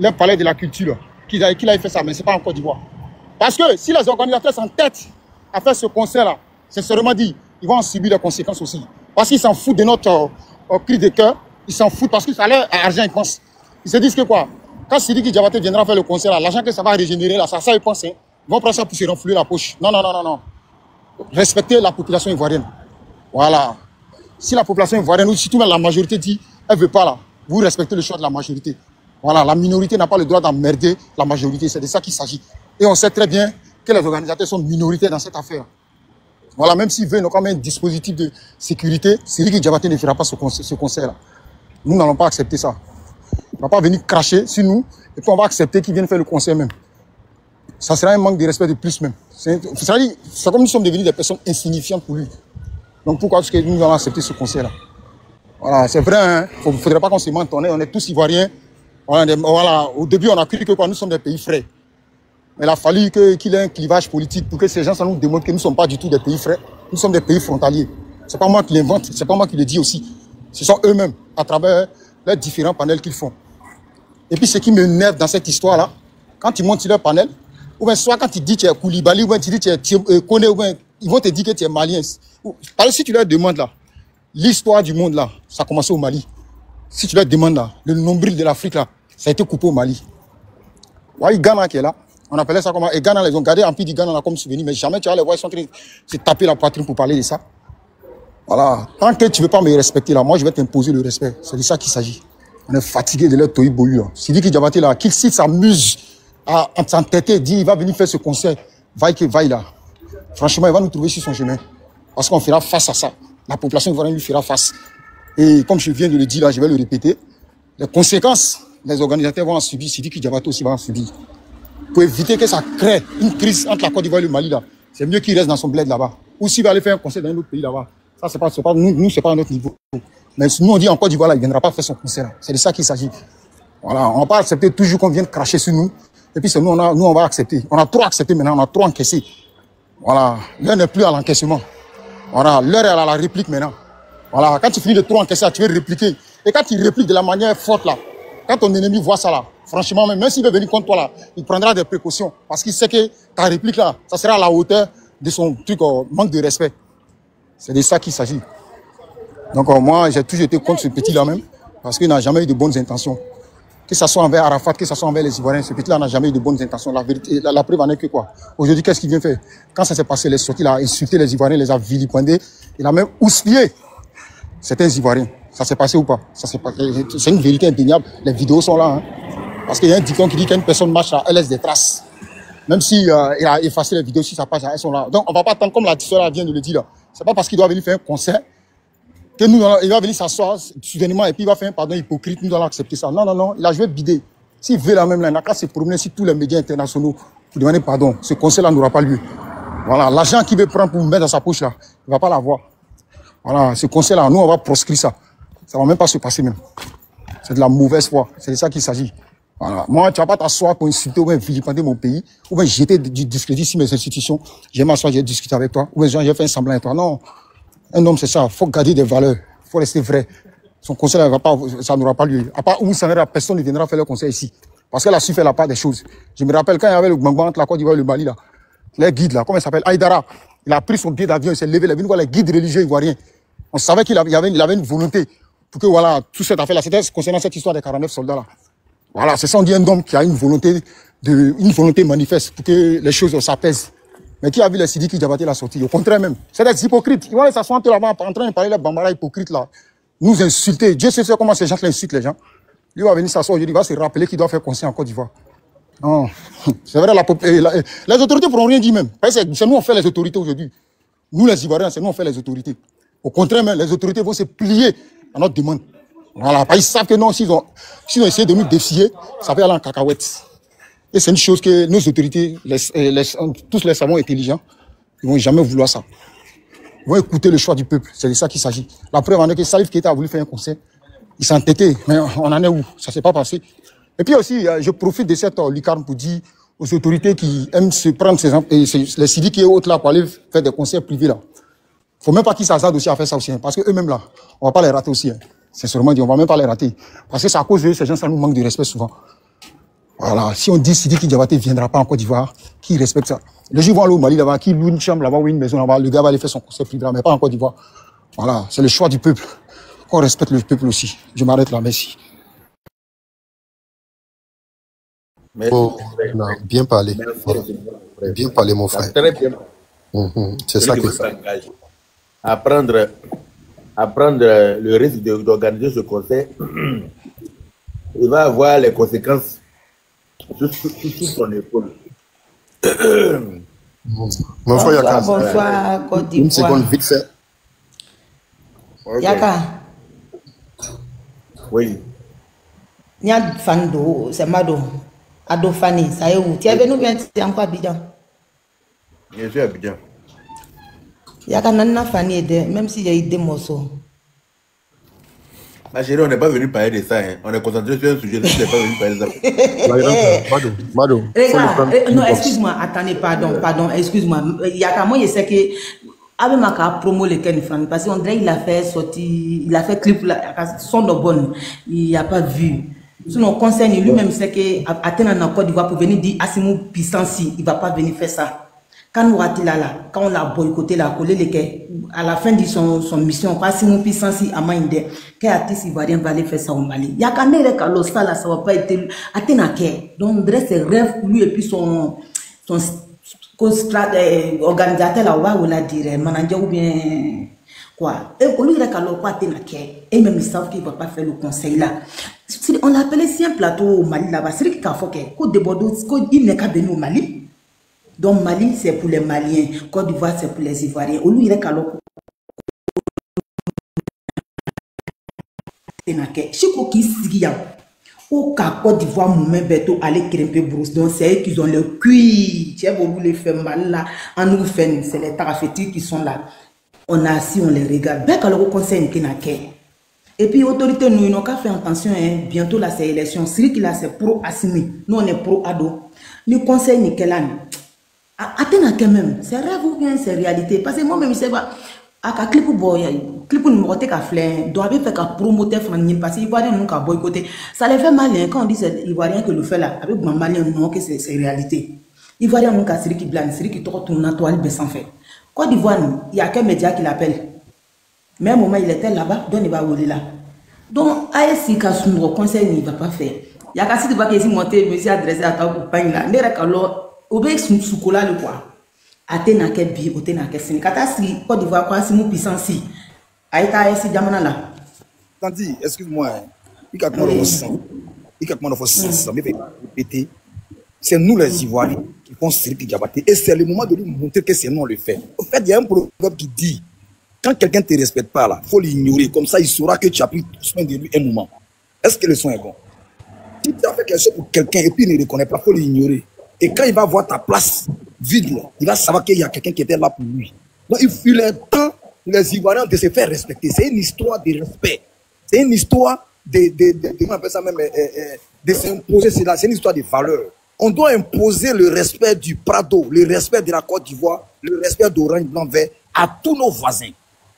le palais de la culture, qu'il a fait ça, mais ce n'est pas en Côte d'Ivoire. Parce que si les organisateurs s'entêtent à faire ce concert-là, c'est seulement dit, ils vont en subir les conséquences aussi. Parce qu'ils s'en foutent de notre cri de cœur, ils s'en foutent parce que ça a l'air à argent, ils pensent. Ils se disent que quoi, quand Sidiki Diabaté viendra faire le concert, l'argent que ça va régénérer, là, ça ils pensent, hein, ils vont prendre ça pour se renflouer la poche. Non, non, non, non, non. Respectez la population ivoirienne. Voilà. Si la population ivoirienne, ou surtout la majorité dit, elle ne veut pas là, vous respectez le choix de la majorité. Voilà, la minorité n'a pas le droit d'emmerder la majorité, c'est de ça qu'il s'agit. Et on sait très bien que les organisateurs sont minoritaires dans cette affaire. Voilà, même s'ils veulent quand même un dispositif de sécurité, Sidiki Diabaté ne fera pas ce concert-là. Nous n'allons pas accepter ça. Il ne va pas venir cracher sur nous, et puis on va accepter qu'il vienne faire le concert même. Ça sera un manque de respect de plus même. C'est comme nous sommes devenus des personnes insignifiantes pour lui. Donc pourquoi est-ce que nous allons accepter ce concert-là? Voilà, c'est vrai, hein, il ne faudrait pas qu'on se mente, on est tous Ivoiriens. Voilà, au début, on a cru que quoi, nous sommes des pays frères. Mais il a fallu qu'il y ait un clivage politique pour que ces gens ça nous démontrent que nous ne sommes pas du tout des pays frères. Nous sommes des pays frontaliers. Ce n'est pas moi qui l'invente, ce n'est pas moi qui le dis aussi. Ce sont eux-mêmes, à travers les différents panels qu'ils font. Et puis ce qui me nerve dans cette histoire-là, quand ils montent sur leur panel, ou bien soit quand ils disent que tu es Koulibaly, ou bien tu dis que tu es Koné, ou bien ils vont te dire que tu es malien. Parce que si tu leur demandes là, l'histoire du monde là, ça a commencé au Mali. Si tu leur demandes là, le nombril de l'Afrique là, ça a été coupé au Mali. Ouais, Ghana qui est là, on appelait ça comment? Et Ghana, ils ont gardé Empire du Ghana là comme souvenir, mais jamais tu vas les voir, ils sont en train de se taper la poitrine pour parler de ça. Voilà. Tant que tu ne veux pas me respecter là, moi je vais t'imposer le respect. C'est de ça qu'il s'agit. On est fatigué de leur tohu bohu là. Sidiki Diabaté là, qu'il s'il s'amuse à s'entêter, dit il va venir faire ce concert, vaille que vaille là. Franchement, il va nous trouver sur son chemin. Parce qu'on fera face à ça. La population ivoirienne lui fera face. Et comme je viens de le dire là, je vais le répéter, les conséquences, les organisateurs vont en subir, Sidiki Diabaté aussi va en subir. Pour éviter que ça crée une crise entre la Côte d'Ivoire et le Mali là, c'est mieux qu'il reste dans son bled là-bas. Ou s'il va aller faire un concert dans un autre pays là-bas. Ça, c'est pas nous, c'est pas à notre niveau. Mais nous, on dit en Côte d'Ivoire là, il ne viendra pas faire son concert là. C'est de ça qu'il s'agit. Voilà, on ne va pas accepter toujours qu'on vienne cracher sur nous. Et puis c'est nous, on va accepter. On a trop accepté maintenant, on a trop encaissé. Voilà, l'heure n'est plus à l'encaissement. Voilà, l'heure est à la réplique maintenant. Voilà, quand tu finis de trop encaisser, tu veux répliquer. Et quand tu répliques de la manière forte là, quand ton ennemi voit ça là, franchement, même s'il veut venir contre toi là, il prendra des précautions. Parce qu'il sait que ta réplique là, ça sera à la hauteur de son truc, manque de respect. C'est de ça qu'il s'agit. Donc moi, j'ai toujours été contre ce petit-là même, parce qu'il n'a jamais eu de bonnes intentions. Que ce soit envers Arafat, que ce soit envers les Ivoiriens, ce petit-là n'a jamais eu de bonnes intentions. La vérité, la preuve en est que quoi? Aujourd'hui, qu'est-ce qu'il vient faire? Quand ça s'est passé, il est sorti, il a insulté les Ivoiriens, il les a vilipendés, il a même houspillé certains Ivoiriens. Ça s'est passé ou pas? C'est une vérité indéniable. Les vidéos sont là. Hein. Parce qu'il y a un dicton qui dit qu'une personne marche là, elle laisse des traces. Même si il a effacé les vidéos sur sa page, elles sont là. Donc on ne va pas attendre, comme la soeur vient de le dire là. C'est pas parce qu'il doit venir faire un concert que nous, il va venir s'asseoir soudainement et puis il va faire un pardon hypocrite, nous allons accepter ça. Non, non, non, il a joué bidé. S'il veut la même là, il n'a qu'à se promener sur tous les médias internationaux pour demander pardon. Ce concert-là n'aura pas lieu. Voilà, l'argent qu'il veut prendre pour mettre dans sa poche là, il ne va pas l'avoir. Voilà, ce concert-là, nous on va proscrire ça. Ça ne va même pas se passer même. C'est de la mauvaise foi. C'est de ça qu'il s'agit. Voilà. Moi, tu ne vas pas t'asseoir pour insulter ou bien vilipender mon pays, ou bien jeter du discrédit sur mes institutions. J'ai m'asseoir, j'ai discuté avec toi, ou bien j'ai fait un semblant avec toi. Non. Un homme, c'est ça. Il faut garder des valeurs. Il faut rester vrai. Son conseil, ça n'aura pas lieu. À part où ça n'ira, personne ne viendra faire le conseil ici. Parce qu'elle a su faire la part des choses. Je me rappelle quand il y avait le Gbangba entre la Côte d'Ivoire et le Mali, là. Les guides, là, comment il s'appelle? Aïdara. Il a pris son billet d'avion, il s'est levé, il est venu voir les guides religieux ivoiriens. On savait qu'il avait une volonté pour que, voilà, toute cette affaire-là, c'était concernant cette histoire des 49 soldats, là. Voilà, c'est ça, on dit un homme qui a une volonté manifeste pour que les choses s'apaisent. Mais qui a vu les Sidiki Diabaté la sortie? Au contraire même. C'est des hypocrites. Ils vont aller s'asseoir là-bas en train de parler les bambara hypocrites là. Nous insulter. Dieu sait comment ces gens insultent les gens. Lui va venir s'asseoir aujourd'hui, il va se rappeler qu'il doit faire concert en Côte d'Ivoire. Non. C'est vrai, les autorités ne pourront rien dire même. C'est nous on fait les autorités aujourd'hui. Nous les Ivoiriens, c'est nous on fait les autorités. Au contraire même, les autorités vont se plier à notre demande. Voilà. Ils savent que non, s'ils ont essayé de nous défier, ça va aller en cacahuète. Et c'est une chose que nos autorités, tous les savants intelligents, ils ne vont jamais vouloir ça. Ils vont écouter le choix du peuple. C'est de ça qu'il s'agit. La preuve en est que Salif Keita a voulu faire un concert. Il s'est entêté. Mais on en est où? Ça ne s'est pas passé. Et puis aussi, je profite de cette lucarne pour dire aux autorités qui aiment se prendre les Sidiki et autres là pour aller faire des concerts privés là. Il ne faut même pas qu'ils s'hasardent aussi à faire ça aussi. Hein, parce qu'eux-mêmes là, on ne va pas les rater aussi. Hein. C'est sûrement dit, on ne va même pas les rater. Parce que c'est à cause de ces gens, ça nous manque de respect souvent. Voilà, si on dit Sidiki Diabaté ne viendra pas en Côte d'Ivoire, qui respecte ça? Les gens vont aller au Mali là-bas, qui loue une chambre là-bas ou une maison là-bas, le gars va aller faire son concert plus grand, mais pas en Côte d'Ivoire. Voilà, c'est le choix du peuple. Qu'on respecte le peuple aussi. Je m'arrête là, merci. Oh, non, bien parlé. Bien parlé, mon frère. Très bien. C'est ça que ça. À prendre le risque d'organiser ce concert, il va avoir les conséquences sur son épaule. Mon frère Yaka. Bonsoir, Côte d'Ivoire. Une seconde, vite fait. Okay. Yaka. Oui. Nya Fando, c'est Mado. Ado Fani, ça y est où? Tu es venu bien, tu es encore à Abidjan? Je suis à Abidjan. Yaka Nana Fani, même s'il y a eu des morceaux. Ma chérie, on n'est pas venu parler de ça. Hein. On est concentré sur un sujet. On n'est pas venu parler de ça. Mado. Non, excuse-moi, attendez, pardon, excuse-moi. Yaka, moi, je sais que. Avec ma promo le Ken Fan, parce qu'on dirait qu'il a fait sortir, il a fait clip, son de bonne, il n'a pas vu. Sinon, concerne lui-même, c'est que Athéna en Côte d'Ivoire pour venir dire Assimou Pissansi, il ne va pas venir faire ça. Quand nous quand on l'a boycotté, la collé les quais, à la fin de son mission, Assimou Pissansi à Maïndé, quel artiste ivoirien va aller faire ça au Mali? Il y a qu'un élève à l'Oscar, là, ça ne va pas être Athéna quai. Donc, on dirait ses rêves, lui et puis son organisateur là, on va dire manager ou bien quoi. Et au lieu de quoi et même ils savent qu'il ne va pas faire le conseil là. On l'appelait si un plateau au Mali là-bas, c'est qu'il faut que de Bordeaux, il n'est qu'à venir au Mali. Donc Mali c'est pour les Maliens, Côte d'Ivoire c'est pour les Ivoiriens. Au lieu de Chico qui s'y au cas Côte d'Ivoire, mon Beto allait grimper brousse. Donc, c'est eux qui ont le cuir. Tu vois, vous les fait mal là. En nous fait, c'est les tarafetis qui sont là. On a assis, on les regarde. Ben, quand le conseil n'est qu'à et puis, autorité, nous n'avons qu'à faire attention. Hein. Bientôt, là, c'est élection. C'est qui là, c'est pro-Assimi. Nous, on est pro-Ado. Nous conseil, ni quel année. Attends, quand même. C'est rêve ou bien c'est réalité. Parce que moi-même, je sais pas. À clip boy, clip numéro te ka fleur, doit faire qu'à promoter Franny parce qu'il va nous qu'à boycotter. Ça les fait mal quand on dit c'est ivoirien que le fait là avec mon malien non que c'est réalité. Ivoirien nous qu'à série qui blanc, série qui tourne en toile sans fait. Côte d'Ivoire, il y a qu'un média qui l'appelle. Mais au moment il était là-bas, donc il va rouler là. Donc ASI ka son conseil il va pas faire. Il y a qu'à si tu vas quasi monter monsieur adressé à ta compagne là, n'est alors obéir sous cola le quoi. Athéna kebi otena kesini kata si Côte d'Ivoire quoi si mou puissance aïta esi jamana là. Tanti, excuse-moi, il y a comment on fait ça, mais répéter. C'est nous les Ivoiriens qui font Sidiki Diabaté et c'est le moment de lui montrer que c'est nous on le fait. En fait, il y a un proverbe qui dit quand quelqu'un ne te respecte pas là, faut l'ignorer comme ça il saura que tu as pris soin de lui un moment. Est-ce que le son est bon? Si tu as fait quelque chose pour quelqu'un et puis il ne reconnaît pas, faut l'ignorer. Et quand il va voir ta place vide, là, il va savoir qu'il y a quelqu'un qui était là pour lui. Donc il est temps, les Ivoiriens, de se faire respecter. C'est une histoire de respect. C'est une histoire comment on appelle ça même, de s'imposer cela. C'est une histoire de valeur. On doit imposer le respect du Prado, le respect de la Côte d'Ivoire, le respect d'Orange Blanc Vert à tous nos voisins.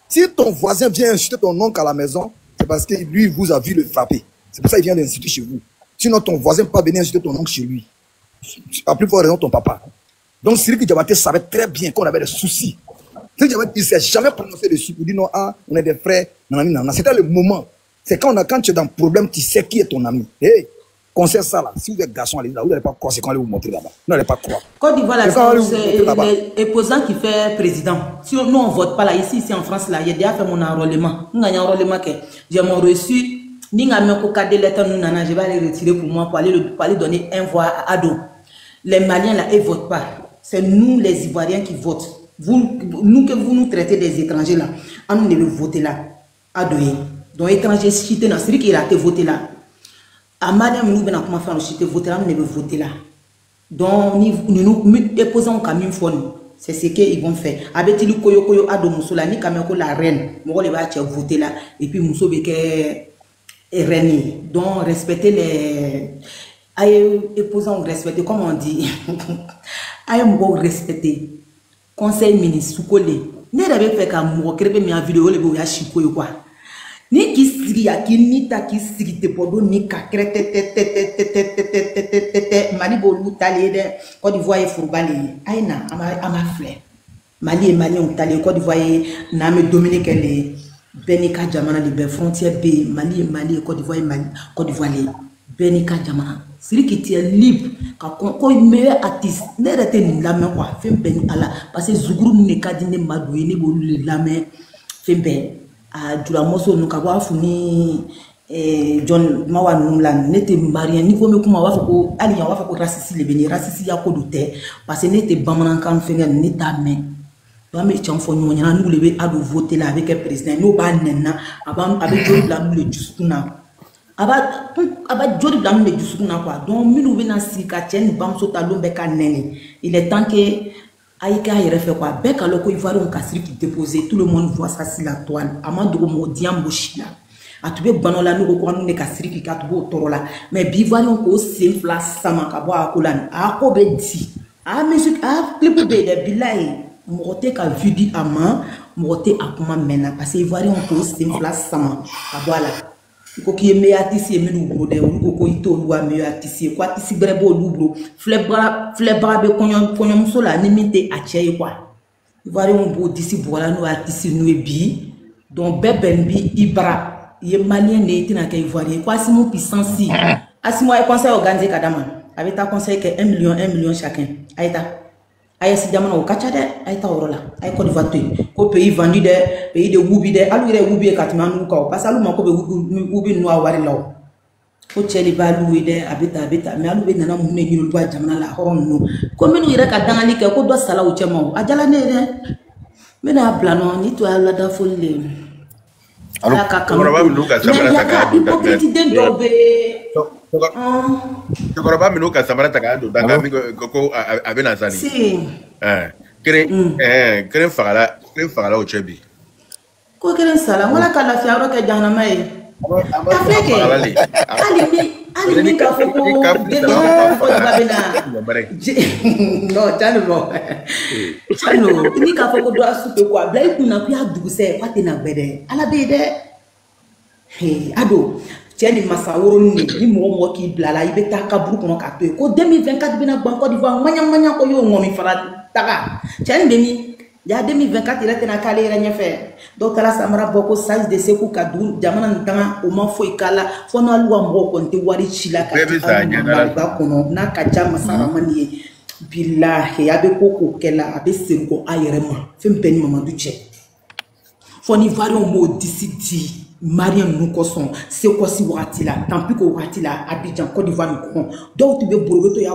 Si ton voisin vient insulter ton oncle à la maison, c'est parce que lui vous a vu le frapper. C'est pour ça qu'il vient l'insulter chez vous. Sinon ton voisin ne peut pas venir insulter ton oncle chez lui. À plus forte raison ton papa. Donc Sidiki Diabaté savait très bien qu'on avait des soucis. Sidiki Diabaté il ne s'est jamais prononcé dessus pour dire non, ah, on est des frères. C'était le moment. C'est quand tu es dans un problème, tu sais qui est ton ami. Hey, conseille ça là. Si vous êtes garçon, allez là. Vous n'allez pas croire, c'est quand allez vous montrer là-bas. Vous n'allez pas croire. Côte d'Ivoire, c'est l'opposant qui fait président. Si nous on ne vote pas là, ici en France, là, j'ai déjà fait mon enrôlement. Nous avons un enrôlement que j'ai mon reçu. Ni n'a même pas de lettres, je vais aller retirer pour moi pour aller donner un voix à Ado. Les Maliens là, ils ne votent pas. C'est nous les Ivoiriens qui votent. Nous que vous nous traitez des étrangers là, on ne veut voter là. Ado. Donc étrangers chité dans celui qui a été voté là. À Maliens nous venons comment faire le chité voter là, on ne veut voter là. Donc nous déposons comme une fois. C'est ce qu'ils vont faire. Avec le koyo Ado Moussoula ni kameko la reine. Moi les va voter là et puis Mousso beke reine. Donc respecter les épousons respecter, comme on dit, aïe, respecter, conseil ministre, sous collé. N'est pas fait qu'à moi, créer mes vidéos, les beaux chico, quoi. Ni qui sigiya ki ni ta ki sigi te podo ni ka krete Mali bolu tali de Côte d'Ivoire furbali aina ama fleur Mali et Mali ont allé Côte d'Ivoire na me Dominique les Benika Jamana les frontières B Mali et Mali Côte d'Ivoire Mali Côte d'Ivoire les Benika Jamana celui qui tient libre quand il meilleur artiste ne rete ni la main quoi fait ben ala parce que zuguru ne kadine madoué ne bolu la main fait ben a dura moso no kabwa funi John Mawa Numlan n'était marié ni comme comment va faut alliance va faut racisme les béni racisme ya ko douter parce que n'était bamanan kan fenga n'était main doit me tiens fo nous nous lever à voter là avec un président nous ba nenna aba avec joli blanc le jusqu'una aba joli blanc le jusqu'una quoi donc nous venons sika tien bam so talon be ka nene il est temps que aïka il refait quoi be ka loko ivoire on kasri qui déposer tout le monde voit ça sur la toile amando mo diambo chila atube banola no ko anu ne kasri ki katubo torola mais bivoire on ko simple sama ka bo akolan a ko be di a musique a clip de bilai moté ka vidi ama moté akuma mena parce que ivoire on ko simple sama ka voilà ko ki me atisi me lu bro de ko ito lu a me atisi ko atisi brebo lu bro flebra be konyon so la limite a cheye quoi ivoire on bo disi bola no atisi no bi donc bebembi ibra ye malien ne tina ka ivoirien quoi si mon puissance si asimo ay conseil organisé kadama avec ta conseil que 1 million chacun aïta ay si jamana o kacha de aïta orola ay Côte d'Ivoire ko pays vendu de pays de wubi de alu re wubi katimanu ko parce alu mako be wubi no awari law ko cheli balu de abita mais alu be nana munne ni lo jamana la horon no ko menu ire ka dangali ke ko do sala o chema ajala ne de mena blano ni to ala da folle alors Chokoraba minuka samara takado danga mi ko abena zali si kren fagala o chebi ko kren sala wala kala fiaro ke jahanama e afrique ali mi ka foko de no ko babena no chalo ni ka foko do asupe ko abla ikuna ku aduguse kwate na gbede ala be de ado tieni masaworo ni mo ki blala ibe ta kaburu kono ka to ko 2024 bina gban Côte d'Ivoire manya ko yo ngomi fara taka tieni demi ya 2024 il était na kale ira fait donc la samara boko size de seku kadun jamana ntanga o ma fo ikala fo na luwa mo ko nte wari chila ka ba kono na ka jama sara mani billahi abe koko kela abe senko ayerema fem beni mamadou che fo ni vari on mo disidi Mariam nous cosson c'est quoi si wakati la tant pis ko wakati la Abidjan Côte d'Ivoire ko donc tu be borobeto ya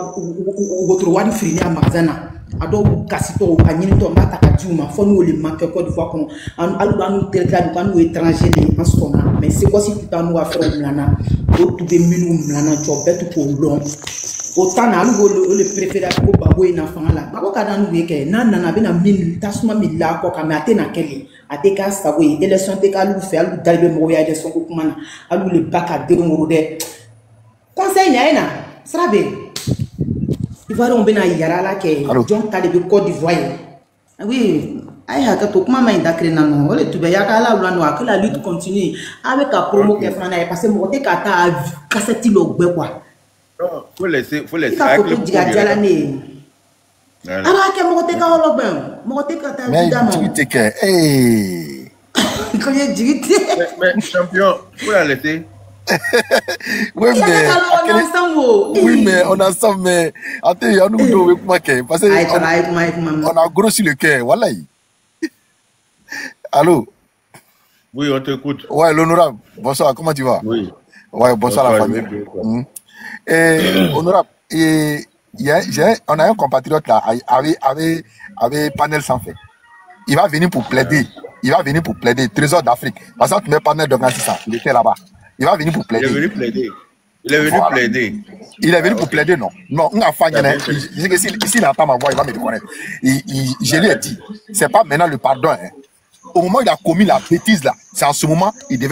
votre wari frine a magazana ado kasito anyini to mata ka djuma fo nous le manque Côte d'Ivoire ko alu anu territoire ko anu étranger de en sona mais c'est quoi si tu t'en nous affaire mlana do tu be minu mlana jo betu ko long autant na alu le préféré ko babo ina fanga la babo ka dan we ke na be na min tasuma mi la ko ka me atena kele ateka sawe élection te ka lu fe alu dalbe mo ya de son ko kuma na alu le baka de ngoro de conseil na ina srabe ivoire on bena yara la ke John Talebe Côte d'Ivoire oui ay ha ka to kuma ma indakre na no ole tube ya ka la lu no akela lutte continue avec ka promo ke fana parce que mo te ka ta kaseti lo gbe quoi non faut laisser avec le coup alors que mo te ka holo ben mo te ka ta dama mais tu que eh quand il dit mais champion faut la laisser oui mais on a ça mais attends il y a nous deux parce que on a gros sur le cœur voilà allô oui on t'écoute ouais l'honorable bonsoir comment tu vas oui ouais bonsoir la famille honorable et on a un compatriote là avec panel sans fait. Il va venir pour plaider. Trésor d'Afrique. Parce que tu mets panel de ça. Il était là-bas. Il va venir pour plaider. Il est venu plaider. Il est venu pour plaider, non. Non, on a fait s'il entend ma voix, il va me reconnaître. Je lui ai dit, c'est pas maintenant le pardon. Hein. Au moment où il a commis la bêtise là, c'est en ce moment il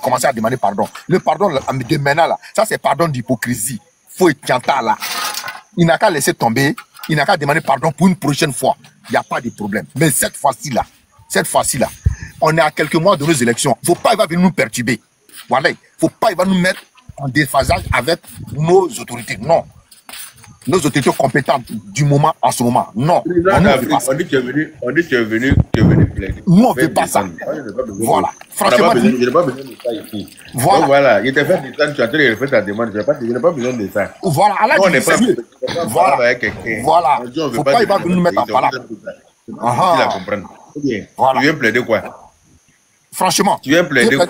commençait à demander pardon. Le pardon de maintenant là, ça c'est pardon d'hypocrisie. Faut être là. Il n'a qu'à laisser tomber, il n'a qu'à demander pardon pour une prochaine fois. Il n'y a pas de problème. Mais cette fois-ci là, on est à quelques mois de nos élections. Il ne faut pas, il va venir nous perturber. Voilà, il ne faut pas, il va nous mettre en déphasage avec nos autorités. Non. Nos autorités compétentes du moment, en ce moment. Non. On dit que tu es venu plaider. Nous, on ne veut pas ça. Voilà. Franchement, je n'ai pas besoin de ça ici. Voilà. Donc, voilà. Il t'a fait des temps, tu as fait ta demande. Je n'ai pas besoin de ça. Voilà. On n'est pas voilà. Voilà. Il ne faut pas, il va nous mettre en parole. Tu la comprendre. Voilà. Tu viens plaider quoi? Franchement. Tu viens plaider quoi?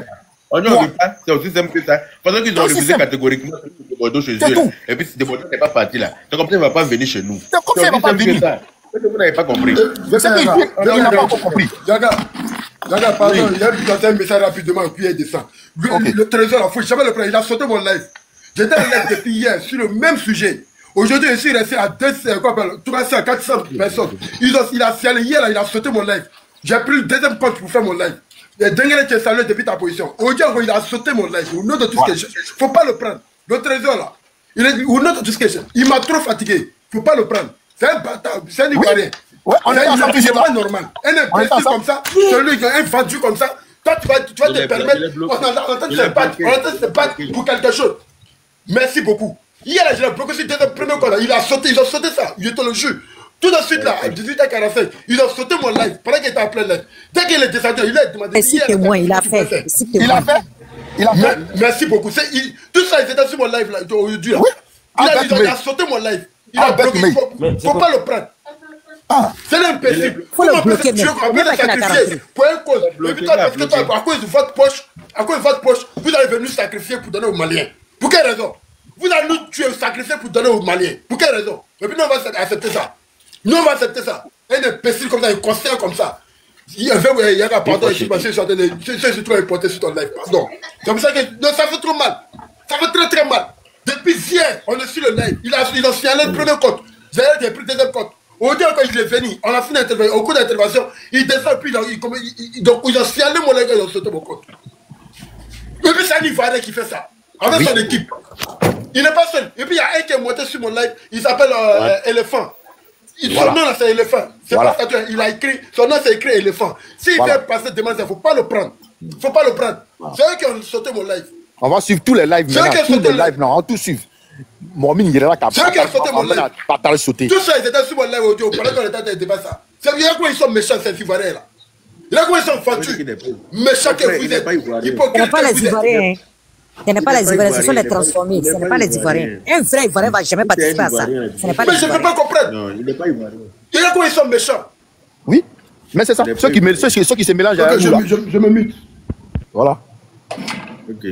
On ne veut pas, c'est aussi simple que ça. Pendant qu'ils ont refusé catégoriquement de Bordeaux chez eux, et puis de Bordeaux n'est pas parti là. C'est comme ça, il ne va pas venir chez nous. C'est comme ça, il ne va pas venir. Vous n'avez pas compris. Il n'a pas encore compris. Jaga, pardon, il y a un message rapidement, puis il descend. Le trésor, il ne faut jamais le prendre. Il a sauté mon live. J'étais en live depuis hier sur le même sujet. Aujourd'hui, je suis resté à 300 à 400 personnes. Il a signalé hier, là, il a sauté mon live. J'ai pris le deuxième compte pour faire mon live. Les derniers qui salué depuis ta position. Aujourd'hui, il a sauté mon live. Au nom de tout ce que je... Faut pas le prendre. Le trésor, là. Il est au nom de tout ce que je... Il m'a trop fatigué. Faut pas le prendre. C'est un bâtard. C'est un Ivoirien. Ouais, on est ensemble. C'est pas normal. Un imbécile comme ça, celui qui a un vendu comme ça, toi, tu vas te permettre... On entend se battre pour quelque chose. Merci beaucoup. Hier, je l'ai bloqué sur le premier coup. Ils ont sauté ça. Je te le jure. Tout de suite là, à 18h45, ils ont sauté mon live pendant qu'il était en plein live. Dès qu'il est descendu, il a demandé. Et si témoin, il a fait. Il a fait. Merci beaucoup. Tout ça, ils étaient sur mon live là, aujourd'hui. Oui. Il a sauté mon live. Il a bloqué. Il ne faut pas le prendre. C'est l'impossible. Il faut le bloquer. Mais pas qu'il a garanti. Pour une cause. Parce que à cause de votre poche, vous allez venir sacrifier pour donner aux Maliens. Pour quelle raison? Vous allez nous tuer, sacrifier pour donner aux Maliens. Pour quelle raison? Et puis nous, on va accepter ça. Nous, on va accepter ça. Un imbécile comme ça, un conseiller comme ça. Il y a un pardon ici parce que je suis trop importé sur ton live. Pardon. C'est pour ça que non, ça fait trop mal. Ça fait très très mal. Depuis hier, on est sur le live. Ils ont signalé le premier compte. J'ai pris le deuxième compte. Aujourd'hui, quand il est venu, on a fait une intervention. Au cours d'intervention, il descend puis donc ils ont signalé mon live et ils ont sauté mon compte. Et puis c'est un Ivoirien qui fait ça. Avec son équipe. Il n'est pas seul. Et puis il y a un qui est monté sur mon live. Il s'appelle Éléphant. Son nom c'est éléphant. C'est pas statut. Il a écrit. Son nom c'est écrit éléphant. S'il vient passer demande, il ne faut pas le prendre. Il ne faut pas le prendre. C'est eux qui ont sauté mon live. On va suivre tous les lives maintenant. Tous les lives, non, on va tout suivre. Mon mine, il est là. C'est eux qui ont sauté mon live. Pas sauter. Tout ça, ils étaient sur mon live audio. Pendant qu'on était en débat ça. Il y a quoi ils sont méchants, ces Ivoiriens là. Il y a quoi ils sont fendus. Méchants que vous êtes. Ce n'est pas les Ivoiriens. Ce n'est pas les Ivoiriens, ce sont les transformés. Ce n'est pas les Ivoiriens. Un vrai Ivoirien ne va jamais participer à ça. Ce n'est pas les Mais je ne peux pas comprendre. Non, il n'est pas Ivoirien. Il y a quoi ils sont méchants. Oui, mais c'est ça. Ceux qui se mélangent à je me mute. Voilà. Ok.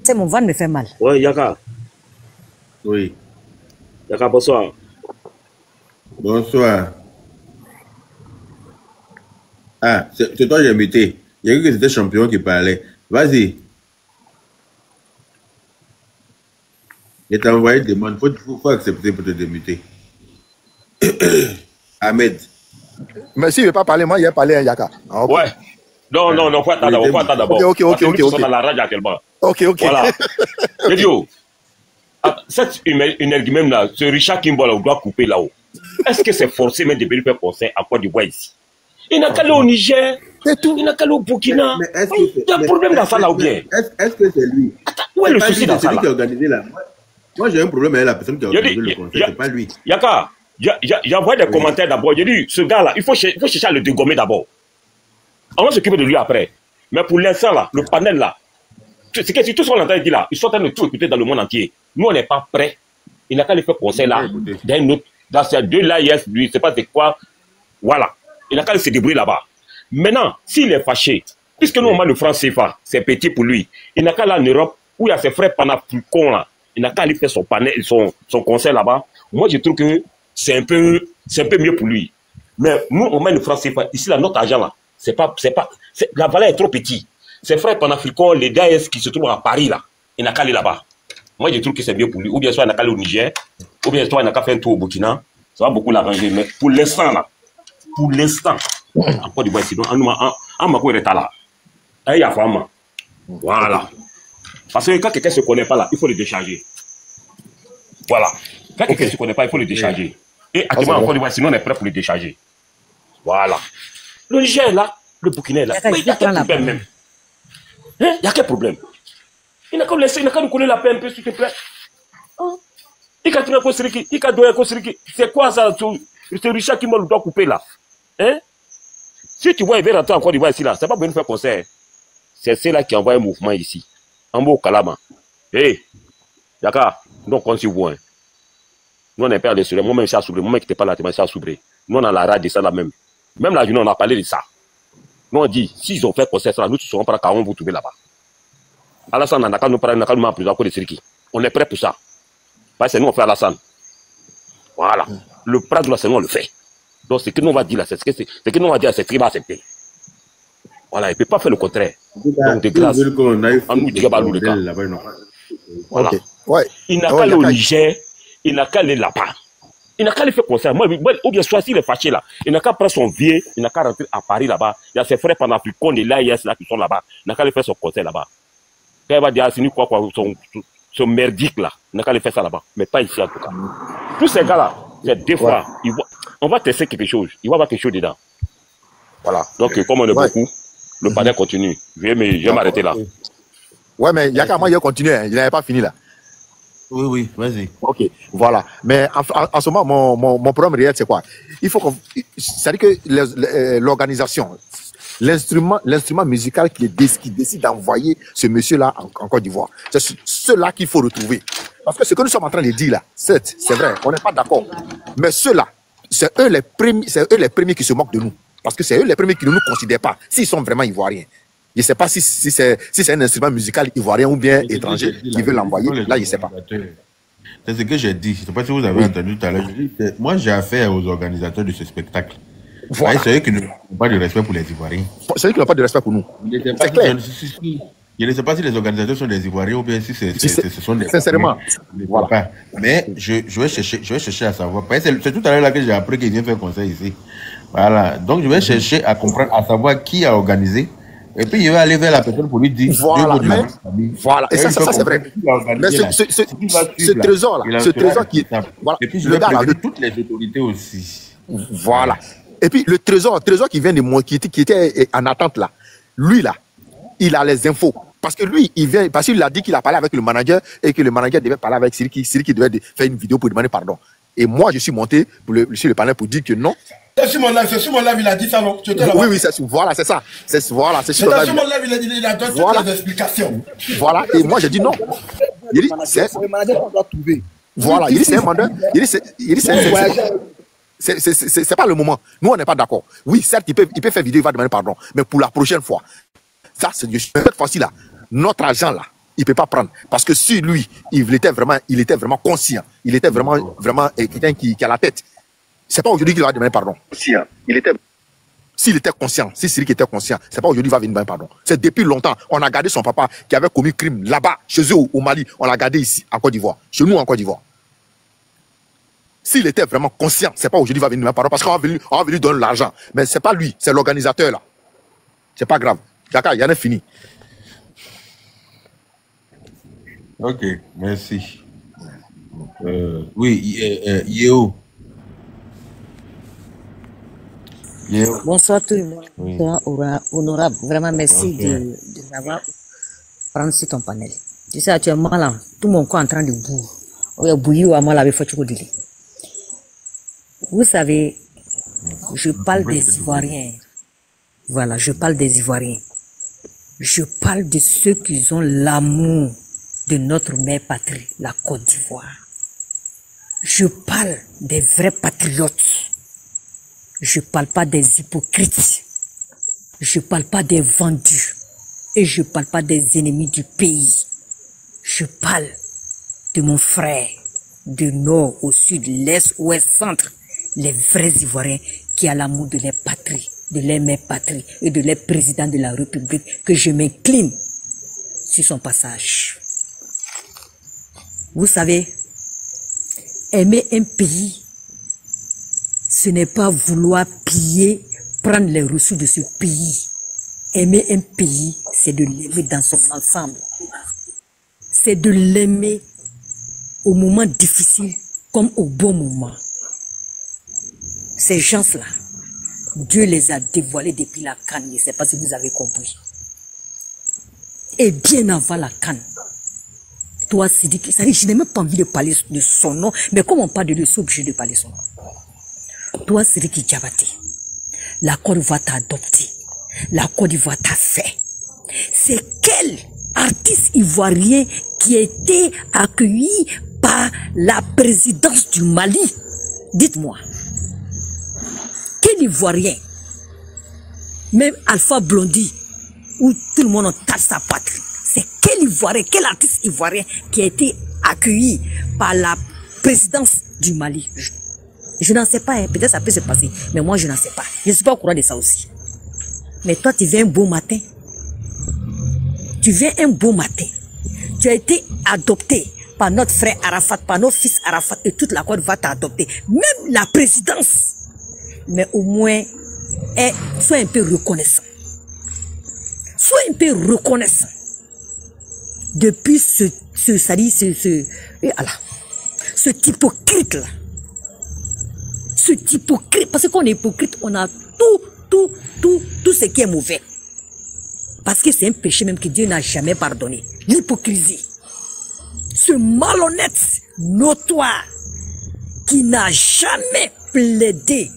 C'est mon ventre me fait mal. Oui, Yaka. Oui. Yaka, bonsoir. Bonsoir. Ah, c'est toi que j'ai muté. Il y a eu que c'était champion qui parlait. Vas-y. Je t'ai envoyé une demande. Faut accepter pour te démuter. Ahmed. Mais s'il ne veut pas parler, moi, il a parlé à Yaka. Ah, okay. Ouais. Non, faut attendre d'abord. Ok. Ils sont dans la rage actuellement. Ok. Voilà. Je dis, cette énergie même là, ce Richard Kimbo là, on doit couper là-haut. Est-ce que c'est forcé même de venir faire conseil à Côte d'Ivoire ici? Il n'a qu'à aller au Niger, il n'a qu'à aller au Burkina. Il y a un problème dans ça là ou bien? Est-ce que c'est lui? Attends, où est le souci dans ça là? Qui a organisé là. Moi, j'ai un problème avec la personne qui a organisé le conseil, c'est pas lui. Yaka, j'ai envoyé des commentaires d'abord. J'ai dit, ce gars là, il faut chercher à le dégommer d'abord. On va s'occuper de lui après. Mais pour l'instant là, le panel là, c'est que si tout ce qu'on entend dire là, ils sont en train de tout écouter dans le monde entier. Nous, on n'est pas prêts. Il n'a qu'à aller faire conseil là, dans ces deux là, il ne sait pas c'est quoi. Voilà. Il n'a qu'à se débrouiller là-bas. Maintenant, s'il est fâché, puisque nous, on a le franc CFA, c'est petit pour lui, il n'a qu'à aller en Europe, où il y a ses frères panafricains là, il n'a qu'à aller faire son panel, son conseil là-bas. Moi, je trouve que c'est un peu mieux pour lui. Mais nous, on met le franc CFA. Ici, là, notre argent là, la valeur est trop petite. Ses frères panafricains, les DAS qui se trouvent à Paris là, il n'a qu'à aller là-bas. Moi, je trouve que c'est mieux pour lui. Ou bien soit il n'a qu'à aller au Niger, ou bien soit il n'a qu'à faire un tour au Burkina. Ça va beaucoup l'arranger. Mais pour l'instant là, en Côte d'Ivoire, sinon, on m'a quoi là. Il y a femme. Voilà. Parce que quand quelqu'un ne se connaît pas là, il faut le décharger. Voilà. Quand quelqu'un ne se connaît pas, il faut le décharger. Et actuellement, en Côte d'Ivoire, sinon, on est prêt pour le décharger. Voilà. Le Niger là, le Burkina là, il y a quel problème même? Il y a quel problème? Il n'a qu'à laisser, il n'a qu'à nous connaître la paix un peu, s'il te plaît. Il a trouvé Kosriki, il a donné Kosriki. C'est quoi ça? C'est Richard qui me doit couper là. Hein? Si tu vois, il va rentrer en Côte d'Ivoire ici là, c'est pas pour nous faire concert. C'est ceux-là qui envoient un mouvement ici. En beau Kalama. Hé, Yaka, donc on s'y voit. Nous, on n'est pas allé sur le moment, ça s'ouvre. Le moment qui n'était pas là, ça s'ouvre. Nous, on a la radio, ça là même. Même la journée, on a parlé de ça. Nous, on dit, s'ils ont fait concert, ça, nous, ne serons pas là quand on vous trouver là-bas. Alassane, on a qu'à nous parler, on a qu'à nous mettre en prison à cause de Siriki. On est prêt pour ça. Parce que nous, on fait Alassane. Voilà. Le prat de la c'est nous, on le fait. Donc, ce que nous, on va dire là, c'est ce que nous, on va dire, c'est ce qu'il va accepter. Voilà, il ne peut pas faire le contraire. Donc, de grâce, on nous dit le cas. Voilà. Ouais. Il n'a qu'à aller au Niger, il n'a qu'à aller là-bas. Il n'a qu'à aller faire concert. Moi, ou bien soit s'il est fâché là, il n'a qu'à prendre son vieux, il n'a qu'à rentrer à Paris là-bas. Il y a ses frères panafricains de l'AIS là qui sont là-bas. Il n'a qu'à aller faire son concert là-bas. Quand il va dire, c'est quoi, son merdique là, il n'a qu'à aller faire ça là-bas. Mais pas ici en tout cas. Tous ces gars-là, c'est des fois, on va tester quelque chose. Il va y avoir quelque chose dedans. Voilà. Donc, comme on est beaucoup, le panel continue. Je vais m'arrêter là. Ouais, mais Yaka, moi, il continue. Il n'avait pas fini là. Oui, vas-y. Ok, voilà. Mais en ce moment, mon problème réel, c'est quoi? Il faut qu'on. C'est-à-dire que l'organisation, l'instrument musical qui décide d'envoyer ce monsieur-là en Côte d'Ivoire, c'est ceux-là qu'il faut retrouver. Parce que ce que nous sommes en train de dire là, c'est vrai, on n'est pas d'accord. Mais ceux-là, c'est eux les premiers qui se moquent de nous. Parce que c'est eux les premiers qui ne nous considèrent pas, s'ils sont vraiment ivoiriens. Je ne sais pas si c'est un instrument musical ivoirien ou bien étranger qui veut l'envoyer. Là, je ne sais pas. C'est ce que j'ai dit. Je ne sais pas si vous avez entendu tout à l'heure. Moi, j'ai affaire aux organisateurs de ce spectacle. Voilà. C'est eux qui n'ont pas de respect pour les Ivoiriens. C'est eux qui n'ont pas de respect pour nous. C'est clair. Je ne sais pas si les organisateurs sont des Ivoiriens ou bien si ce sont des... Sincèrement. Voilà. Mais je vais chercher à savoir. C'est tout à l'heure là que j'ai appris qu'ils viennent faire concert ici. Voilà. Donc, je vais chercher à comprendre, à savoir qui a organisé. Et puis, il va aller vers la personne pour lui dire... Voilà, et ça c'est vrai. Mais ce trésor-là, ce trésor qui est... Voilà. Et puis, je vais prévenir toutes les autorités aussi. Voilà. Et puis, le trésor qui vient de moi, qui était en attente là, lui là, il a les infos. Parce que lui, il vient, parce qu'il a dit qu'il a parlé avec le manager et que le manager devait parler avec Siriki. Siriki devait faire une vidéo pour demander pardon. Et moi, je suis monté sur le panel pour dire que non. C'est sur mon live, il a dit ça, non? Oui, voilà, c'est ça. Voilà, c'est sur mon live, il a donné toutes les explications. Voilà, et moi, j'ai dit non. Il dit, c'est le manager qu'on doit trouver. Voilà, il dit, c'est un mandat. Il dit, c'est pas le moment. Nous, on n'est pas d'accord. Oui, certes, il peut faire vidéo, il va demander pardon. Mais pour la prochaine fois, ça, c'est cette fois-ci là, notre agent là, il ne peut pas prendre. Parce que si lui, il était vraiment conscient, il était vraiment quelqu'un qui a la tête. C'est pas aujourd'hui qu'il va demander pardon. S'il était conscient, si Siriki était conscient, c'est pas aujourd'hui qu'il va venir demander pardon. C'est depuis longtemps. On a gardé son papa qui avait commis crime là-bas, chez eux au Mali. On l'a gardé ici, en Côte d'Ivoire. Chez nous, en Côte d'Ivoire. S'il était vraiment conscient, c'est pas aujourd'hui qu'il va venir demander pardon parce qu'on va venir donner l'argent. Mais c'est pas lui, c'est l'organisateur là. C'est pas grave. D'accord, il y en a fini. Ok, merci. Oui, Yéo. Bonsoir tout le monde. Oui. Honorable, vraiment merci de m'avoir prendre sur ton panel. Tu sais, actuellement là, tout mon corps est en train de bouillir. Vous savez, je parle des Ivoiriens. Voilà, je parle des Ivoiriens. Je parle de ceux qui ont l'amour de notre mère patrie, la Côte d'Ivoire. Je parle des vrais patriotes. Je parle pas des hypocrites. Je parle pas des vendus. Et je parle pas des ennemis du pays. Je parle de mon frère, du nord au sud, l'est, ouest, centre. Les vrais Ivoiriens qui ont l'amour de leur patrie, de leur mère patrie et de leur président de la République, que je m'incline sur son passage. Vous savez, aimer un pays, ce n'est pas vouloir piller, prendre les ressources de ce pays. Aimer un pays, c'est de l'aimer dans son ensemble. C'est de l'aimer au moment difficile comme au bon moment. Ces gens-là, Dieu les a dévoilés depuis la CAN. Je ne sais pas si vous avez compris. Et bien avant la CAN, Toi, Sidiki, je n'ai même pas envie de parler de son nom, mais comme on parle de lui, c'est obligé de parler de son nom. Toi, Sidiki Diabaté, la Côte d'Ivoire t'a adopté, la Côte d'Ivoire t'a fait. C'est quel artiste ivoirien qui a été accueilli par la présidence du Mali? Dites-moi. Quel Ivoirien? Même Alpha Blondy, où tout le monde en tape sa patrie. C'est quel Ivoirien, quel artiste ivoirien qui a été accueilli par la présidence du Mali? Je n'en sais pas, hein. Peut-être ça peut se passer, mais moi je n'en sais pas. Je ne suis pas au courant de ça aussi. Mais toi, tu viens un beau matin. Tu viens un beau matin. Tu as été adopté par notre frère Arafat, par nos fils Arafat, et toute la Côte d'Ivoire t'a adopté. Même la présidence. Mais au moins, sois un peu reconnaissant. Sois un peu reconnaissant. Depuis ce hypocrite-là. Ce hypocrite, parce qu'on est hypocrite, on a tout ce qui est mauvais. Parce que c'est un péché même que Dieu n'a jamais pardonné. L'hypocrisie. Ce malhonnête notoire qui n'a jamais plaidé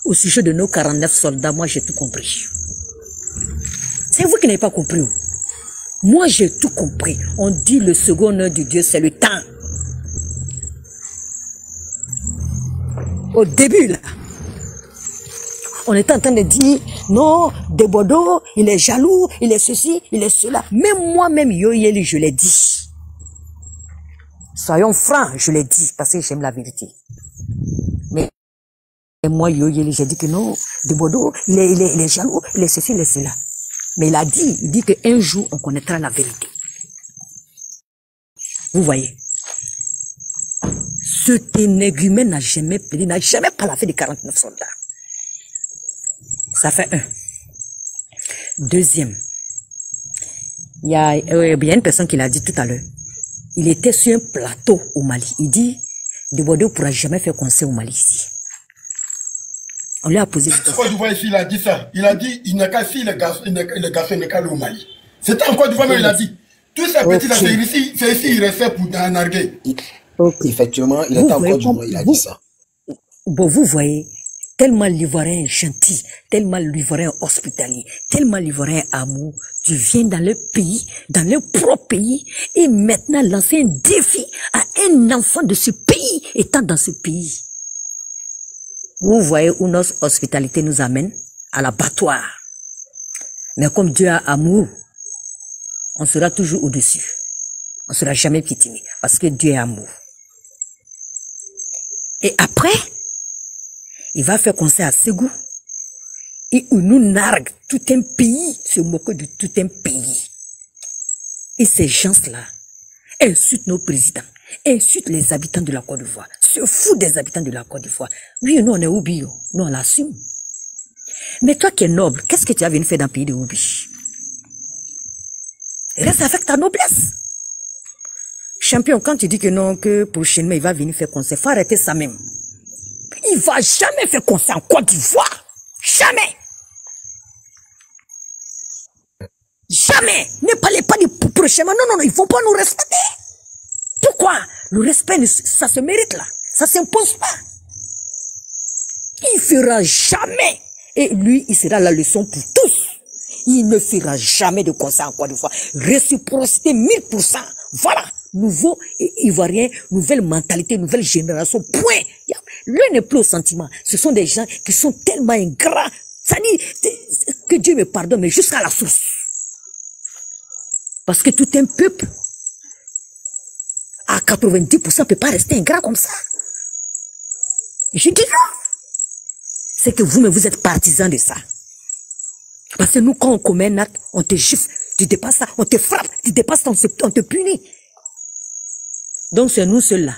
au sujet de nos 49 soldats. Moi, j'ai tout compris. C'est vous qui n'avez pas compris. Moi, j'ai tout compris. On dit le second nom de Dieu, c'est le temps. Au début, là, on était en train de dire, non, Debodo, il est jaloux, il est ceci, il est cela. Même moi-même, Yoyeli, je l'ai dit. Soyons francs, je l'ai dit, parce que j'aime la vérité. Mais moi, Yoyeli, j'ai dit que non, Debodo, il est jaloux, il est ceci, il est cela. Mais il dit qu'un jour, on connaîtra la vérité. Vous voyez, cet énégumène n'a jamais parlé de 49 soldats. Ça fait un. Deuxième, il y a une personne qui l'a dit tout à l'heure. Il était sur un plateau au Mali. Il dit, Debodo ne pourra jamais faire concert au Mali ici. On lui a posé cette question. Côte d'Ivoire ici, il a dit ça. Il a dit, il n'a qu'à si le garçon n'est qu'à aller au Mali. C'était en Côte d'Ivoire, mais il a dit. Tous ces petits là, c'est ici, il restait pour narguer. Effectivement, il était en Côte d'Ivoire, il a dit ça. Bon, vous voyez, tellement l'Ivoirien est gentil, tellement l'Ivoirien est hospitalier, tellement l'Ivoirien est amour. Tu viens dans le pays, dans le propre pays, et maintenant lancer un défi à un enfant de ce pays, étant dans ce pays. Vous voyez où notre hospitalité nous amène? À l'abattoir. Mais comme Dieu a amour, on sera toujours au-dessus. On ne sera jamais piétiné, parce que Dieu est amour. Et après, il va faire concert à Ségou. Et il nous nargue tout un pays, se moque de tout un pays. Et ces gens-là insultent nos présidents, insultent les habitants de la Côte d'Ivoire, se foutent des habitants de la Côte d'Ivoire. Oui, nous on est Oubi, nous on l'assume. Mais toi qui es noble, qu'est-ce que tu as venu faire dans le pays de Oubi? Reste avec ta noblesse. Champion, quand tu dis que non, que prochainement il va venir faire concert, il faut arrêter ça même. Il va jamais faire concert en Côte d'Ivoire. Jamais. Jamais. Ne parlez pas de prochainement. Non, ils ne vont pas nous respecter. Pourquoi? Le respect, ça se mérite là. Ça ne s'impose pas. Il ne fera jamais. Et lui, il sera la leçon pour tous. Il ne fera jamais de concert en Côte d'Ivoire. Réciprocité 1000%. Voilà. Nouveau Ivoirien, nouvelle mentalité, nouvelle génération. Point. Lui n'est plus au sentiment. Ce sont des gens qui sont tellement ingrats. Ça dit que Dieu me pardonne, mais jusqu'à la source. Parce que tout un peuple, à 90%, ne peut pas rester ingrat comme ça. Je dis non. C'est que vous-même, vous êtes partisans de ça. Parce que nous, quand on commet un acte, on te gifle, tu dépasses ça, on te frappe, tu dépasses, on te punit. Donc c'est nous seuls-là.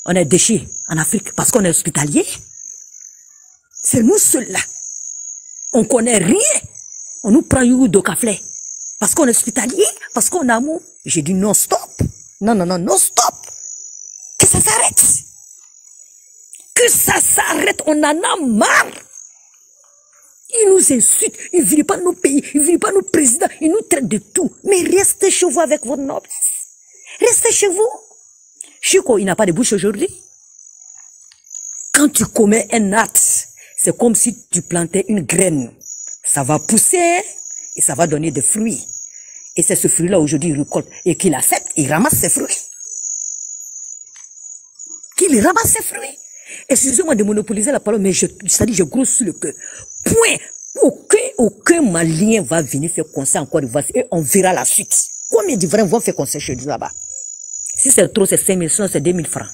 On est déchirés en Afrique parce qu'on est hospitalier. C'est nous seuls-là. On connaît rien. On nous prend du café. Parce qu'on est hospitalier, parce qu'on a amour. J'ai dit non, stop. Non, stop. Que ça s'arrête. Que ça s'arrête, on en a marre. Ils nous insultent, ils ne veulent pas nos pays, ils ne veulent pas nos présidents, ils nous traitent de tout. Mais restez chez vous avec votre noblesse. Restez chez vous. Chico, il n'a pas de bouche aujourd'hui. Quand tu commets un acte, c'est comme si tu plantais une graine. Ça va pousser et ça va donner des fruits. Et c'est ce fruit-là aujourd'hui, il récolte. Et qu'il accepte, il ramasse ses fruits. Qu'il ramasse ses fruits. Excusez-moi de monopoliser la parole, mais je grosse sur le cœur. Point. Aucun Malien va venir faire conseil en Côte d'Ivoire et on verra la suite. Combien d'Ivoiriens vont faire conseil chez nous là-bas? Si c'est trop, c'est 5 000, sinon c'est 2 000 francs.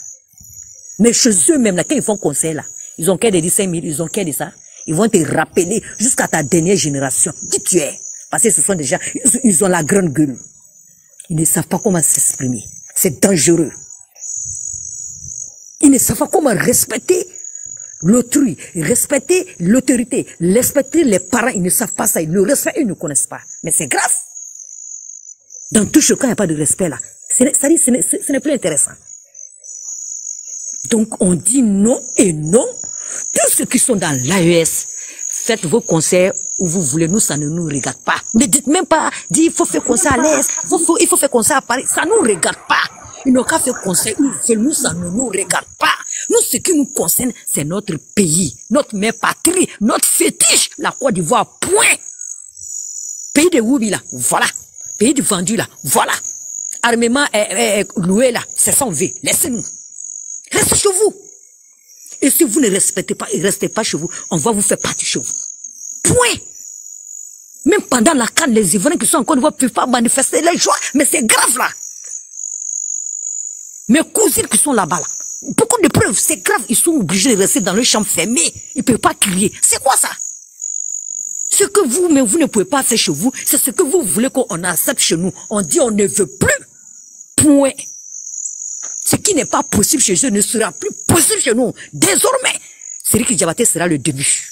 Mais chez eux-mêmes, là, quand ils font conseil là, ils ont qu'à de dire 5 000, ils ont qu'à de ça. Ils vont te rappeler jusqu'à ta dernière génération qui tu es. Parce que ce sont déjà, ils ont la grande gueule. Ils ne savent pas comment s'exprimer. C'est dangereux. Ils ne savent pas comment respecter l'autrui, respecter l'autorité, respecter les parents. Ils ne savent pas ça. Le respect, ils ne connaissent pas. Mais c'est grave. Dans tout ce cas, il n'y a pas de respect là. Ce n'est plus intéressant. Donc, on dit non et non. Tous ceux qui sont dans l'AES, faites vos conseils où vous voulez. Nous, ça ne nous regarde pas. Ne dites même pas, il faut faire conseil à l'AES, il faut faire conseil à Paris. Ça ne nous regarde pas. Ils n'ont qu'à faire conseil où ils veulent. Nous, ça ne nous regarde pas. Nous, ce qui nous concerne, c'est notre pays, notre mère patrie, notre fétiche, la Côte d'Ivoire, point. Pays de Woubi, là, voilà. Pays du vendu, là, voilà. Armement loué, là, c'est sans V. Laissez-nous. Restez chez vous. Et si vous ne respectez pas et restez pas chez vous, on va vous faire partir chez vous. Point. Même pendant la CAN, les Ivoiriens qui sont en Côte d'Ivoire ne peuvent pas manifester les joies. Mais c'est grave là. Mes cousines qui sont là-bas, là, beaucoup de preuves, c'est grave. Ils sont obligés de rester dans le champ fermé. Ils ne peuvent pas crier. C'est quoi ça? Ce que vous, mais vous ne pouvez pas faire chez vous, c'est ce que vous voulez qu'on accepte chez nous. On dit on ne veut plus. Point. Ce qui n'est pas possible chez eux ne sera plus possible chez nous. Désormais, Sidiki Diabaté sera le début.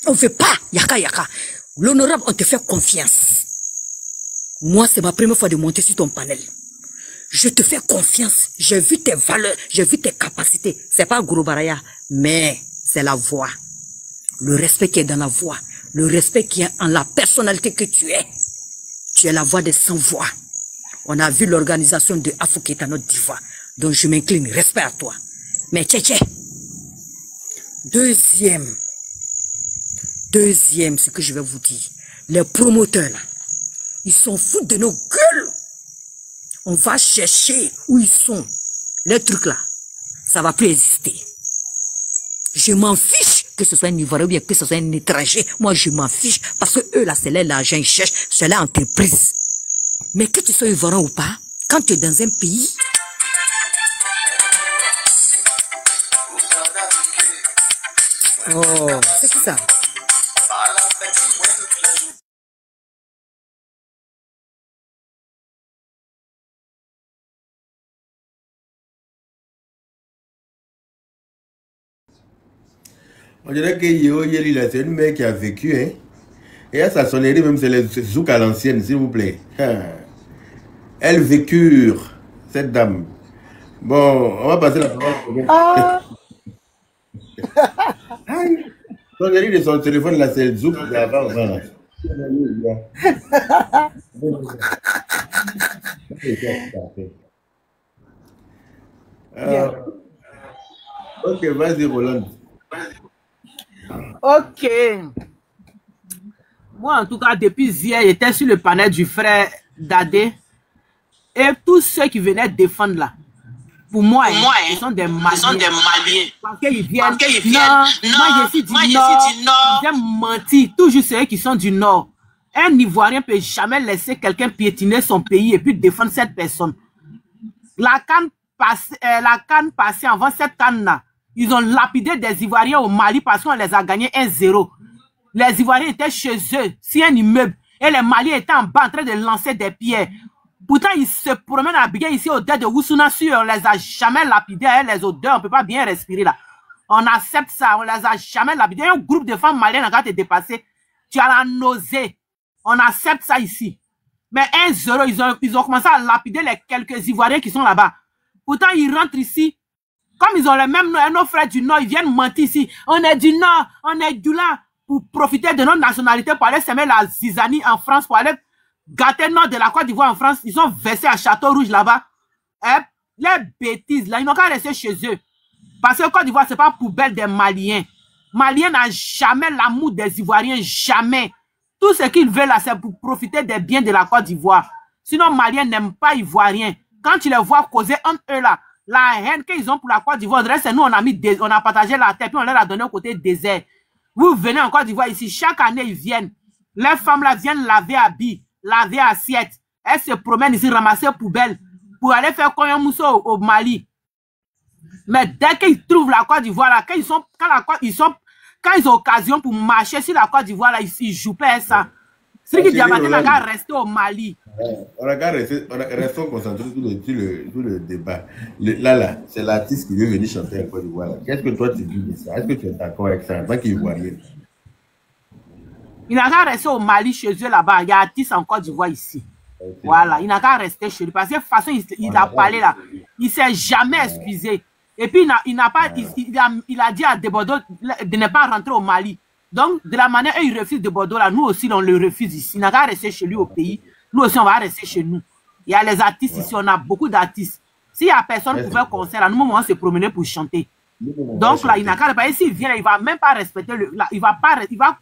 On ne fait pas yaka. L'honorable, on te fait confiance. Moi, c'est ma première fois de monter sur ton panel. Je te fais confiance. J'ai vu tes valeurs, j'ai vu tes capacités. C'est pas Gros Baraya, mais c'est la voix. Le respect qui est dans la voix. Le respect qui est en la personnalité que tu es. Tu es la voix des sans-voix. On a vu l'organisation de Afoukéta notre diva. Donc je m'incline, respect à toi. Mais tché. Deuxième, ce que je vais vous dire. Les promoteurs là, ils sont fous de nos gueules. On va chercher où ils sont. Les trucs là, ça va plus exister. Je m'en fiche que ce soit un Ivoirien ou bien que ce soit un étranger. Moi, je m'en fiche parce que eux là, c'est là l'argent ils cherchent, c'est là l'entreprise. Mais que tu sois Ivoirien ou pas, quand tu es dans un pays, oh, c'est qui ça? On dirait que Yo Yeli, c'est une mère qui a vécu, hein. Et à sa sonnerie, même c'est les zouk à l'ancienne, s'il vous plaît. Elles vécurent, cette dame. Bon, on va passer la parole. Sonnerie de son téléphone, là, c'est le zouk d'avant. Voilà. Ok, vas-y, Roland. Ok. Moi, en tout cas, depuis hier, j'étais sur le panel du frère Dadé. Et tous ceux qui venaient défendre là, pour moi, ils sont des Maliens. Parce qu'ils viennent. Non, moi, je suis du Nord. Ils aiment mentir. Toujours ceux qui sont du Nord. Un Ivoirien ne peut jamais laisser quelqu'un piétiner son pays et puis défendre cette personne. La CAN passée, avant cette CAN-là, ils ont lapidé des Ivoiriens au Mali parce qu'on les a gagnés 1-0. Les Ivoiriens étaient chez eux, sur un immeuble, et les Maliens étaient en bas en train de lancer des pierres. Pourtant, ils se promènent à bien ici au delà de Woussounassur. On les a jamais lapidés, les odeurs, on ne peut pas bien respirer là. On accepte ça, on les a jamais lapidés. Un groupe de femmes maliennes quand tu dépassé, tu as la nausée. On accepte ça ici. Mais 1-0, ils ont commencé à lapider les quelques Ivoiriens qui sont là-bas. Pourtant, ils rentrent ici. Comme ils ont le même nom, nos frères du Nord, ils viennent mentir ici. On est du Nord, on est du là, pour profiter de notre nationalité, pour aller semer la zizanie en France, pour aller gâté nord de la Côte d'Ivoire en France, ils ont versé à Château-Rouge là-bas. Les bêtises là, ils n'ont qu'à rester chez eux. Parce que Côte d'Ivoire, ce n'est pas poubelle des Maliens. Maliens n'a jamais l'amour des Ivoiriens, jamais. Tout ce qu'ils veulent là, c'est pour profiter des biens de la Côte d'Ivoire. Sinon, Maliens n'aiment pas Ivoiriens. Quand tu les vois causer entre eux là, la haine qu'ils ont pour la Côte d'Ivoire, c'est nous, on a partagé la terre, puis on leur a donné au côté désert. Vous venez en Côte d'Ivoire ici, chaque année, ils viennent. Les femmes là viennent laver habits, laver assiettes. Elles se promènent ici, ramasser poubelles pour aller faire Koyon Mousso au Mali. Mais dès qu'ils trouvent la Côte d'Ivoire là, quand ils ont occasion pour marcher sur la Côte d'Ivoire là, ils jouent pas ça. C'est qui Diabaté n'a qu'à rester au Mali. On a qu'à rester, restons concentrés sur le débat. Là, c'est l'artiste qui veut venir chanter en Côte d'Ivoire. Qu'est-ce que toi tu dis de ça? Est-ce que tu es d'accord avec ça en tant qu'Ivoirien? Il n'a qu'à rester au Mali chez eux là-bas. Il y a artiste en Côte d'Ivoire ici. Okay. Voilà, il n'a qu'à rester chez lui. Parce que de toute façon, il a parlé là. Il ne s'est jamais excusé. Et puis, il a dit à Debordeaux de ne pas rentrer au Mali. Donc, de la manière où il refuse Debordeaux là, nous aussi, on le refuse ici. Il n'a qu'à rester chez lui au pays. Nous aussi, on va rester chez nous. Il y a les artistes ici, on a beaucoup d'artistes. S'il n'y a personne pour faire concert, là, nous, on va se promener pour chanter. Donc là, il n'a qu'à rester. S'il vient, il ne va même pas respecter il va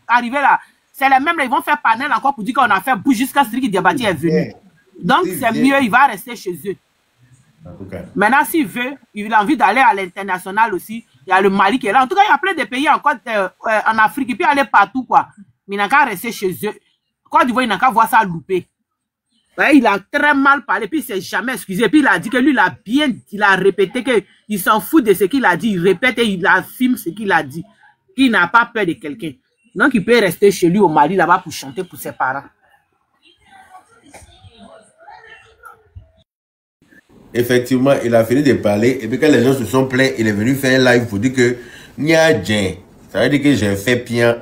arriver là. C'est les mêmes, là, ils vont faire panel encore pour dire qu'on a fait bouche jusqu'à ce que Diabaté est venu. Donc, c'est mieux, il va rester chez eux. Maintenant, s'il veut, il a envie d'aller à l'international aussi. Il y a le Mali qui est là. En tout cas, il y a plein de pays en Afrique. Il peut aller partout, quoi. Mais il n'a qu'à rester chez eux. Côte d'Ivoire, il n'a qu'à voir ça louper. Ouais, il a très mal parlé, puis il ne s'est jamais excusé. Puis il a dit que lui, il a répété qu'il s'en fout de ce qu'il a dit. Il répète et il affirme ce qu'il a dit. Qu'il n'a pas peur de quelqu'un. Donc, il peut rester chez lui au Mali, là-bas, pour chanter pour ses parents. Effectivement, il a fini de parler. Et puis, quand les gens se sont plaints, il est venu faire un live pour dire que Nia Djen, ça veut dire que j'ai fait bien,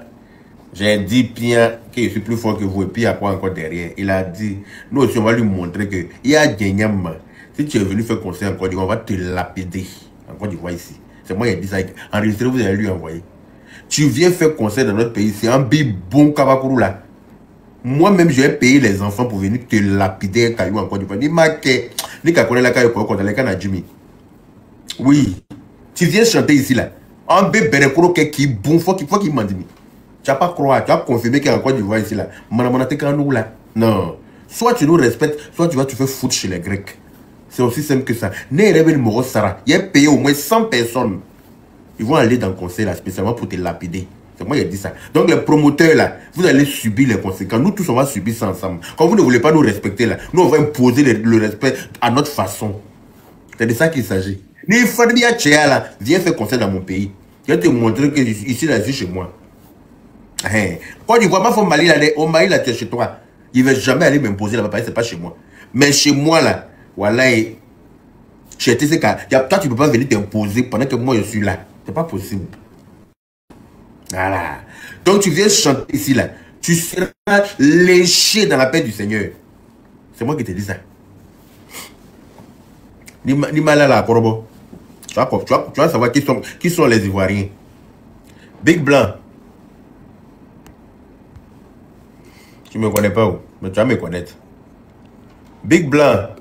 j'ai dit bien que je suis plus fort que vous. Et puis, il y a quoi encore derrière? Il a dit, nous aussi, on va lui montrer que il y a Djen, si tu es venu faire conseil en Côte d'Ivoire, on va te lapider en Côte d'Ivoire ici. C'est moi qui ai dit ça. Enregistré, vous allez lui envoyer. Tu viens faire conseil dans notre pays, c'est un bon kabakourou là. Moi-même, je vais payer les enfants pour venir te lapider caillou en Côte d'Ivoire. Oui. Tu viens chanter ici là. Un bébé qui est bon, faut qu'il m'en dise. Tu n'as pas croire, tu as confirmé qu'il y a en Côte d'Ivoire ici là. Non. Soit tu nous respectes, soit tu vas te faire foutre chez les Grecs. C'est aussi simple que ça. Il y a payé au moins 100 personnes. Ils vont aller dans le conseil là, spécialement pour te lapider. C'est moi qui ai dit ça. Donc les promoteurs là, vous allez subir les conséquences. Nous tous on va subir ça ensemble. Quand vous ne voulez pas nous respecter là, nous on va imposer le respect à notre façon. C'est de ça qu'il s'agit. Ni Fabia Tchéa là, viens faire conseil dans mon pays. Je vais te montrer que ici là, c'est chez moi. Quand tu vois ma femme Mali là, au Mali là, tu es chez toi. Il ne va jamais aller m'imposer là-bas, parce que c'est pas chez moi. Mais chez moi là, voilà, toi tu ne peux pas venir t'imposer pendant que moi je suis là. C'est pas possible. Voilà. Donc tu viens chanter ici là. Tu seras léché dans la paix du Seigneur. C'est moi qui te dis ça. Ni mal à la Korobo. Tu vas savoir qui sont les Ivoiriens. Big Blanc. Tu me connais pas, mais tu vas me connaître. Big Blanc.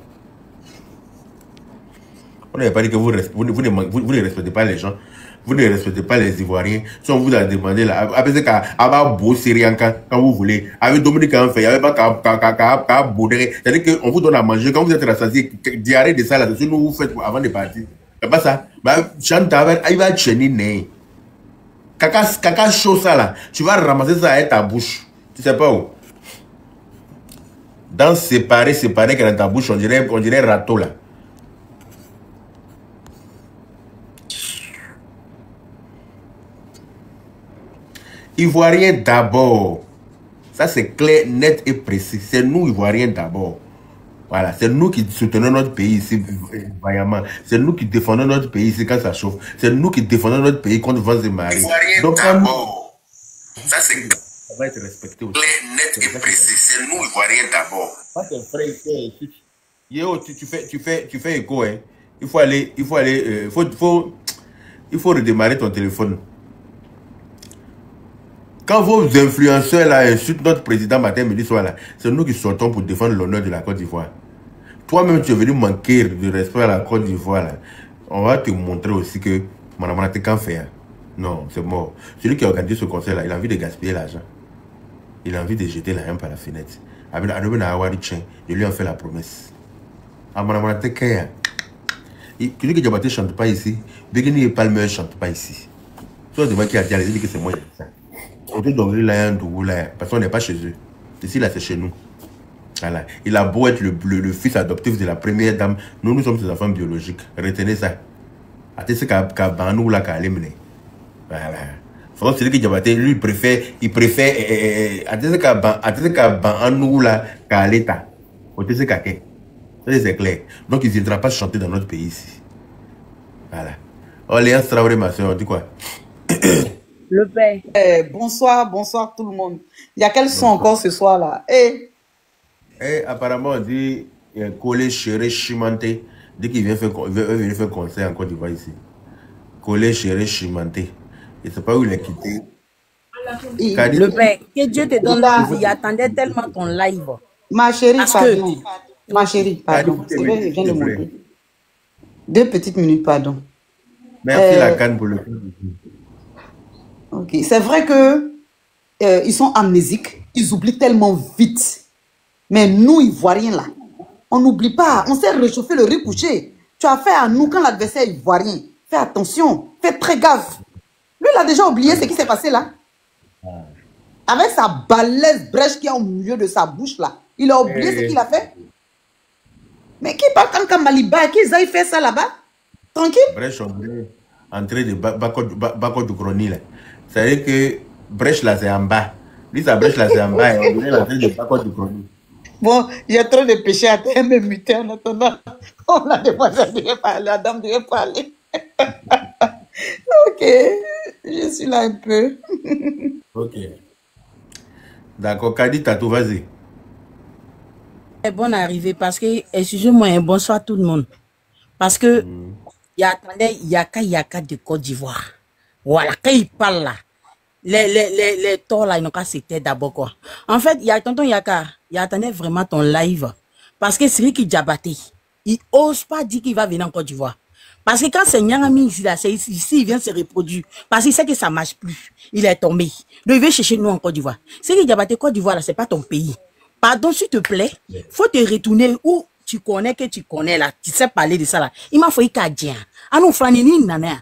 On n'avait pas dit que vous ne respectez pas les gens. Vous ne respectez pas les Ivoiriens. Si on vous a demandé là, après c'est qu'à beau Syrien quand vous voulez. Avec Dominique en fait, il n'y avait pas qu'à bouder. C'est-à-dire qu'on vous donne à manger. Quand vous êtes rassasié, diarrhée de ça là-dessus, nous vous faites avant de partir. C'est pas ça. Chantaver, il va cheniner. Caca chaud ça là. Tu vas ramasser ça avec ta bouche. Tu sais pas où. Dans séparé que dans ta bouche, on dirait râteau là. Ivoiriens d'abord. Ça c'est clair, net et précis. C'est nous Ivoiriens d'abord. Voilà, c'est nous qui soutenons notre pays ici vaillamment. C'est nous qui défendons notre pays ici quand ça chauffe. C'est nous qui défendons notre pays contre vents et marées. Donc d'abord. Ça c'est clair. Ça va être respecté aussi. Clair, net et précis. C'est nous Ivoiriens d'abord. Pas tes frères ici. Yo, tu fais écho, hein. Il faut redémarrer ton téléphone. Quand vos influenceurs là insultent notre président matin, midi, soir là, c'est nous qui sortons pour défendre l'honneur de la Côte d'Ivoire. Toi-même, tu es venu manquer de respect à la Côte d'Ivoire là. On va te montrer aussi que Manamana t'es qu'en faire. Non, c'est mort. Celui qui a organisé ce concert là, il a envie de gaspiller l'argent. Il a envie de jeter la haine par la fenêtre. Je lui ai fait la promesse. Manamana t'es qu'un. Celui qui ne chante pas ici, Begini et Palmer ne chante pas ici. Soit de moi qui a dit, il dit que c'est moi qui a dit ça. Parce qu'on n'est pas chez eux. Ici, là, c'est chez nous. Voilà. Il a beau être le fils adoptif de la première dame. Nous sommes ses enfants biologiques. Retenez ça. Voilà. Celui qui lui, il préfère. C'est clair. Donc, il ne viendra pas chanter dans notre pays ici. Voilà. Orléans Traoré, ma soeur, on dit quoi? Le père. Bonsoir tout le monde. Il y a quel son encore ce soir-là? Apparemment, on dit Collé Chéré Chimanté. Dès qu'il vient faire concert en Côte d'Ivoire ici. Collé Chéré Chimanté. Il ne sait pas où il est quitté. Le père, que Dieu te donne la vie. Attendait tellement ton live. Ma chérie, pardon. Ma chérie, pardon. C'est vrai, je viens de monter. 2 petites minutes, pardon. Merci la canne pour le film. Ok, c'est vrai que ils sont amnésiques, ils oublient tellement vite. Mais nous, Ivoiriens là, on n'oublie pas, on sait réchauffer le riz couché. Tu as fait à nous quand l'adversaire est ivoirien. Fais attention, fais très gaffe. Lui, il a déjà oublié ce qui s'est passé là. Avec sa balèze brèche qui est au milieu de sa bouche là, il a oublié ce qu'il a fait. Mais qui parle quand Maliba, qui a fait ça là-bas? Tranquille. Brèche entrée de Bako du Groni là. Ça veut dire que brèche là c'est en bas. Lui sa brèche là c'est en bas. Et on est l'entrée de Bako du Groni. Bon, il y a trop de péchés à terre, me muter en attendant. Oh, la demoiselle devait parler, la dame devait parler. Ok, je suis là un peu. Ok. D'accord, Kadi Tatou, vas-y. Bonne arrivée parce que, excusez-moi, bonsoir tout le monde. Parce que, il y a Yaka de Côte d'Ivoire. Voilà, quand il parle là, les torts là, ils n'ont qu'à s'éteindre d'abord quoi. En fait, il y a tonton Yaka, il attendait vraiment ton live. Parce que c'est qui Diabaté, il n'ose pas dire qu'il va venir en Côte d'Ivoire. Parce que quand c'est Nyangami ici, là, ici, il vient se reproduire. Parce qu'il sait que ça ne marche plus. Il est tombé. Donc il veut chercher nous en Côte d'Ivoire. C'est qui Diabaté, Côte d'Ivoire, là, c'est pas ton pays. Pardon, s'il te plaît, faut te retourner où tu connais là, tu sais parler de ça là. Il m'a fallu qu'à dire. Ah non, Franini, nana.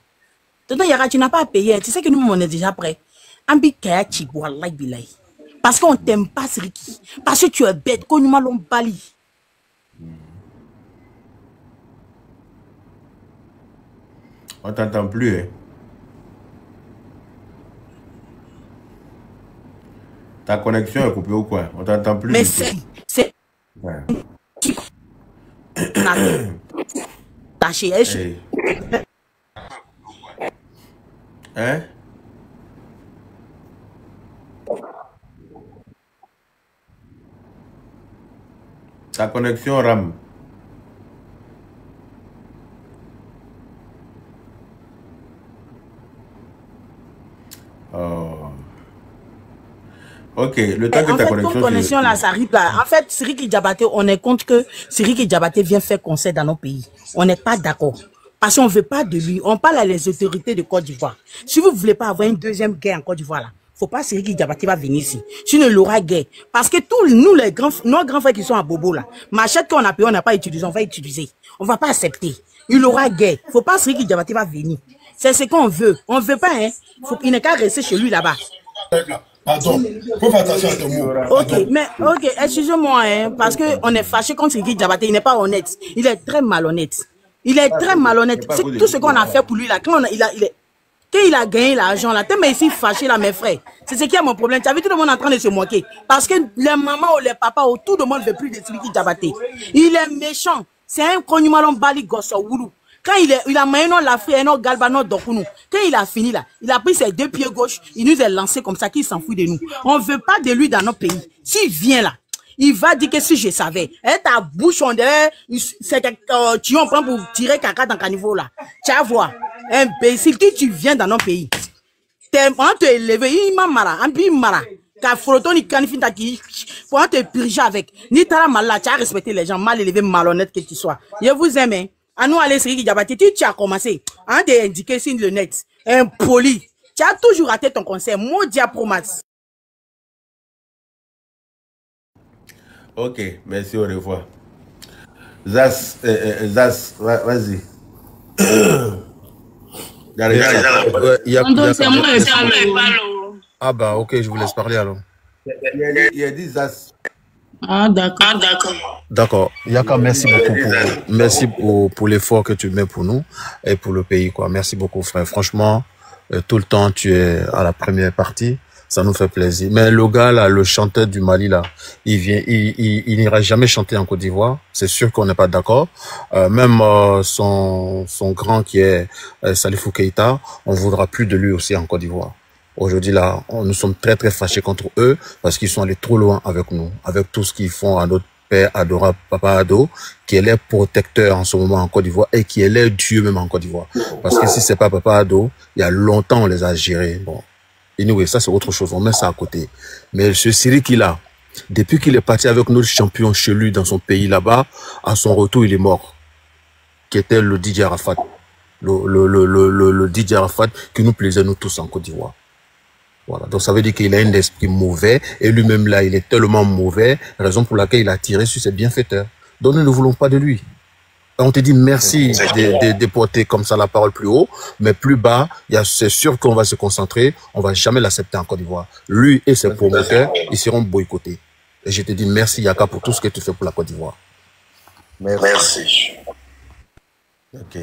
Tonton Yaka, tu n'as pas à payer. Tu sais que nous, on est déjà prêts. Ambi Kaya Chibwa, bilay. Parce qu'on t'aime pas, Sriki. Parce que tu es bête, qu'on nous m'allons bali. On t'entend plus, hein. Ta connexion est coupée ou quoi? On t'entend plus. Mais c'est... Ouais. Taché, hein? Ta connexion rame. Oh. Ok, le temps que ta connexion là, ça arrive là. En fait, Siriki Diabaté, on est compte que Siriki Diabaté vient faire concert dans nos pays. On n'est pas d'accord. Parce qu'on ne veut pas de lui. On parle à les autorités de Côte d'Ivoire. Si vous ne voulez pas avoir une deuxième guerre en Côte d'Ivoire là, faut pas Siriki Diabaté va venir ici. Sinon, il aura guerre. Parce que tous nous, nos grands frères qui sont à Bobo là, machette qu'on a payé, on n'a pas utilisé, on va utiliser. On va pas accepter. Il aura guerre. Faut pas Siriki Diabaté va venir. C'est ce qu'on veut. On ne veut pas, hein. Il n'est qu'à rester chez lui là-bas. Pardon, faut faire attention à ton mot. Ok, mais ok, excusez-moi, hein, parce qu'on est fâché contre Siriki Diabaté, il n'est pas honnête. Il est très malhonnête. Il est très malhonnête. C'est tout ce qu'on a fait pour lui là. Quand il a gagné l'argent là, t'es mais ici fâché là, mes frères. C'est ce qui est mon problème. Tu as vu tout le monde en train de se moquer. Parce que les mamans ou les papas ou tout le monde ne veut plus de Siriki Diabaté. Il est méchant. C'est un Konyumalon Bali Gosso Woulou. Quand il a maillé l'Afrique, non Galbano Dokunou. Quand il a fini là, il a pris ses 2 pieds gauche, il nous a lancé comme ça qu'il s'en fout de nous. On ne veut pas de lui dans notre pays. S'il vient là, il va dire que si je savais, ta bouche on dirait, c'est que tu en prends pour tirer caca dans le caniveau là. Tu vas voir, imbécile, tu viens dans notre pays. on te élevé, il m'a mara, un peu mara. Car Froton, il canifie ta qui, pour te purger avec. Ni t'as mal là, tu as respecté les gens, mal élevé, malhonnête que tu sois. Je vous aime, hein. À nous, aller, c'est Diabaté, tu as commencé, hein, d'indiquer sur le net, impoli. Tu as toujours raté ton conseil, Modia Promax. Ok, merci, au revoir. Zas, vas-y. Ah bah ok, je vous laisse parler alors. Il a dit Zas. Ah d'accord. D'accord. Yaka, merci beaucoup pour l'effort que tu mets pour nous et pour le pays, quoi. Merci beaucoup, frère. Franchement, tout le temps, tu es à la première partie. Ça nous fait plaisir. Mais le gars là, le chanteur du Mali là, il n'ira jamais chanter en Côte d'Ivoire. C'est sûr qu'on n'est pas d'accord. Même son grand qui est Salifou Keïta, on voudra plus de lui aussi en Côte d'Ivoire. Aujourd'hui là, nous sommes très très fâchés contre eux parce qu'ils sont allés trop loin avec nous, avec tout ce qu'ils font à notre père adorable Papa Ado, qui est leur protecteur en ce moment en Côte d'Ivoire et qui est leur Dieu même en Côte d'Ivoire. Parce que si c'est pas Papa Ado, il y a longtemps on les a gérés. Bon. Anyway, ça c'est autre chose, on met ça à côté. Mais ce Siriki là, depuis qu'il est parti avec notre champion chez lui dans son pays là-bas, à son retour il est mort. Qui était le DJ Arafat. Le DJ Arafat qui nous plaisait nous tous en Côte d'Ivoire. Voilà, donc ça veut dire qu'il a un esprit mauvais et lui-même là, il est tellement mauvais, raison pour laquelle il a tiré sur ses bienfaiteurs. Donc nous ne voulons pas de lui. On te dit merci de porter comme ça la parole plus haut, mais plus bas, c'est sûr qu'on va se concentrer, on va jamais l'accepter en Côte d'Ivoire. Lui et ses promoteurs, ils seront boycottés. Et je te dis merci Yaka pour tout ce que tu fais pour la Côte d'Ivoire. Merci. Ok.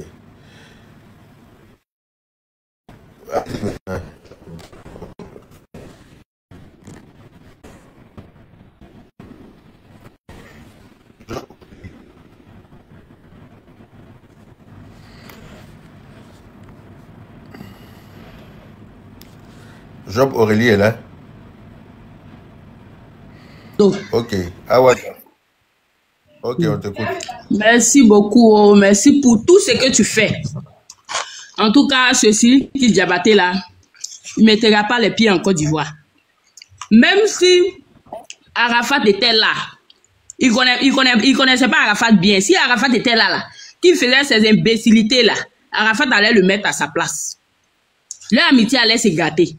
Job Aurélie est là. Ok. Ah ouais. Ok, on t'écoute. Merci beaucoup. Merci pour tout ce que tu fais. En tout cas, ceci qui Diabaté là, il ne mettra pas les pieds en Côte d'Ivoire. Même si Arafat était là, il connaissait pas Arafat bien. Si Arafat était là, qui faisait ces imbécilités là, Arafat allait le mettre à sa place. Leur amitié allait se gâter.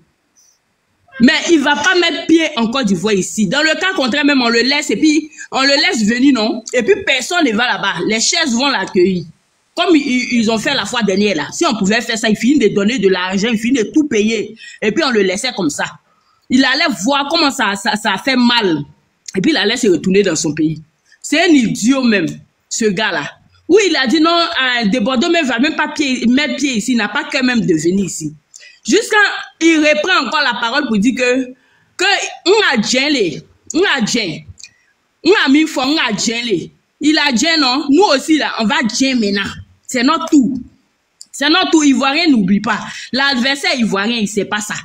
Mais il ne va pas mettre pied en Côte d'Ivoire ici. Dans le cas contraire, même on le laisse et puis on le laisse venir, non? Et puis personne ne va là-bas. Les chaises vont l'accueillir. Comme ils ont fait la fois dernière là. Si on pouvait faire ça, il finit de donner de l'argent, il finit de tout payer. Et puis on le laissait comme ça. Il allait voir comment ça fait mal. Et puis il allait se retourner dans son pays. C'est un idiot même, ce gars-là. Oui, il a dit non, de Bordeaux ne va même pas mettre pied ici, il n'a pas quand même de venir ici. Jusqu'à il reprend encore la parole pour dire que on a gêné, il a gêné, non, nous aussi là, on va gêner maintenant. C'est notre tour. C'est notre tour. Ivoirien n'oublie pas. L'adversaire ivoirien, il sait pas ça.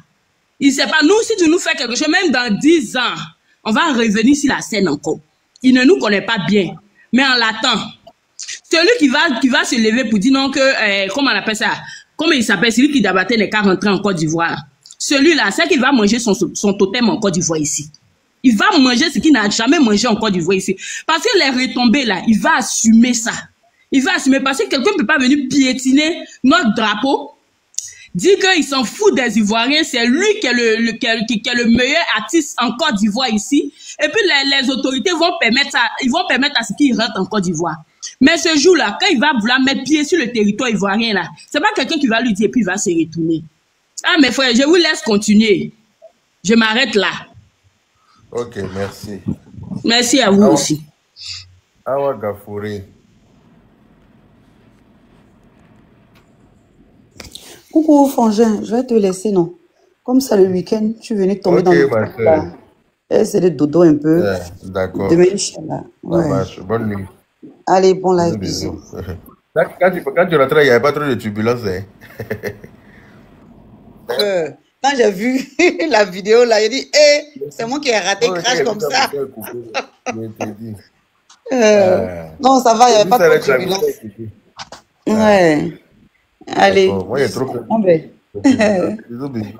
Il sait pas. Nous, si tu nous fais quelque chose, même dans 10 ans, on va revenir sur la scène encore. Il ne nous connaît pas bien. Mais on l'attend. Celui qui va se lever pour dire non que, comment on appelle ça? Comment il s'appelle? Celui qui Diabaté n'est qu'à rentrer en Côte d'Ivoire. Celui-là, c'est qu'il va manger son totem en Côte d'Ivoire ici. Il va manger ce qu'il n'a jamais mangé en Côte d'Ivoire ici. Parce que les retombées là, il va assumer ça. Il va assumer parce que quelqu'un ne peut pas venir piétiner notre drapeau. Dire qu'il s'en fout des Ivoiriens, c'est lui qui est le meilleur artiste en Côte d'Ivoire ici. Et puis les autorités vont permettre à ce qu'il rentre en Côte d'Ivoire. Mais ce jour-là, quand il va vouloir mettre pied sur le territoire ivoirien là, c'est pas quelqu'un qui va lui dire et puis il va se retourner. Ah mes frères, je vous laisse continuer. Je m'arrête là. Ok, merci. Merci à vous aussi. Awa Gafouri. Coucou Frangin, je vais te laisser, non? Comme ça, le week-end, tu venais tomber dans le truc là. C'est de dodo un peu. Yeah, d'accord. Demain, Inch'Allah. Ouais. Ça marche. Bonne nuit. Allez, bon live, bisous. Quand tu rentrais, il n'y avait pas trop de turbulences. Hein? Quand j'ai vu la vidéo là, j'ai dit, c'est moi qui ai raté, crash comme ça. Non, ça va, il n'y avait pas trop de turbulence. Ouais. Allez. Moi, il y a trop de... Bisous. Bisous, bisous.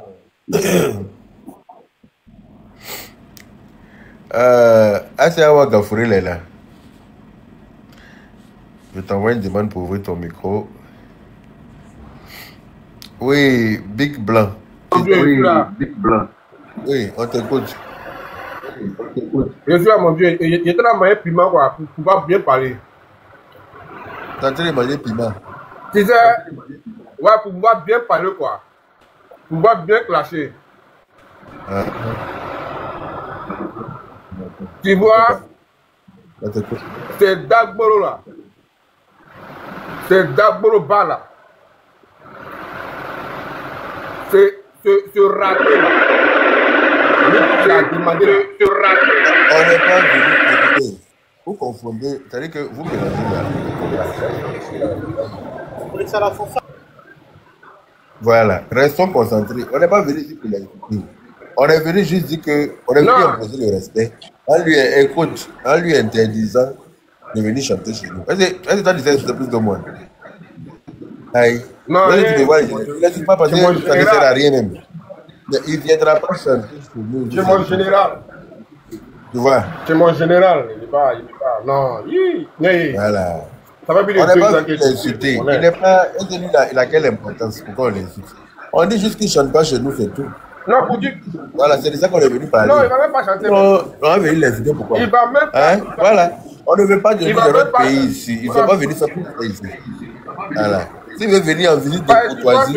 Awa Gafouril est là. Je t'envoie une demande pour ouvrir ton micro. Oui, Big Blanc. Oui, Big Blanc. Oui, on t'écoute. Je suis à mon Dieu. Il était là, manger piment, quoi, pour pouvoir bien parler. T'es en train de manger piment. Tu sais, ouais, pour pouvoir bien parler, quoi. Pour pouvoir bien clasher. Tu vois, c'est Dagboro là. C'est Dagboro bas là. C'est ce raté là. Tu as demandé ce raté. On n'est pas venu écouter. Vous confondez, c'est-à-dire que vous mélangez là. Voilà, restons concentrés. On n'est pas venu ici pour l'écouter. On est venu juste dire que on est venu imposer le respect. On lui écoute, en lui interdisant de venir chanter chez nous. Est-ce que tu as dit ça de plus de moi? Aïe. Non, laisse pas parce que ça ne sert à rien même. Mais il ne viendra pas chanter chez nous. C'est mon général. Tu vois? C'est mon général. Il n'est pas. Non. Voilà. Ça va bien on n'est pas venu l'insulter. Il n'est pas. Il a quelle importance? Pourquoi on l'insulte? On dit juste qu'il ne chante pas chez nous, c'est tout. Non, pour dire. Voilà, c'est de ça qu'on est venu parler. Non, il ne va même pas chanter. Non, on est venu l'insulter, pourquoi? Il va même pas. Hein? Voilà. On ne veut pas de notre pays ici. Ils ne sont pas venus faire pour ça ici. Voilà. S'il veut venir en visite de courtoisie,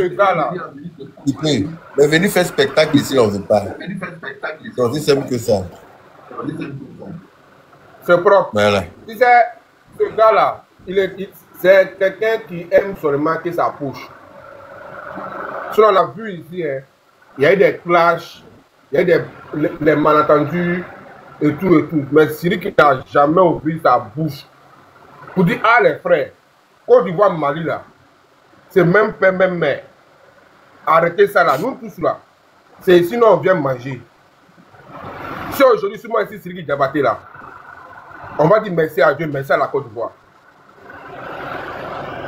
il peut. Mais venir faire spectacle ici, on ne veut pas. C'est aussi simple que ça. C'est propre. Voilà. Tu sais, ce gars-là, c'est quelqu'un qui aime seulement que sa poche. Si on l'a vu ici, hein, il y a eu des clashs, il y a eu des malentendus et tout. Mais Cyril qui n'a jamais ouvert sa bouche pour dire, ah les frères, Côte d'Ivoire, Mali là, c'est même père, même mère. Arrêtez ça là, nous tous là. C'est ici, nous on vient manger. Si aujourd'hui, c'est moi ici, Cyril Diabaté là, on va dire merci à Dieu, merci à la Côte d'Ivoire.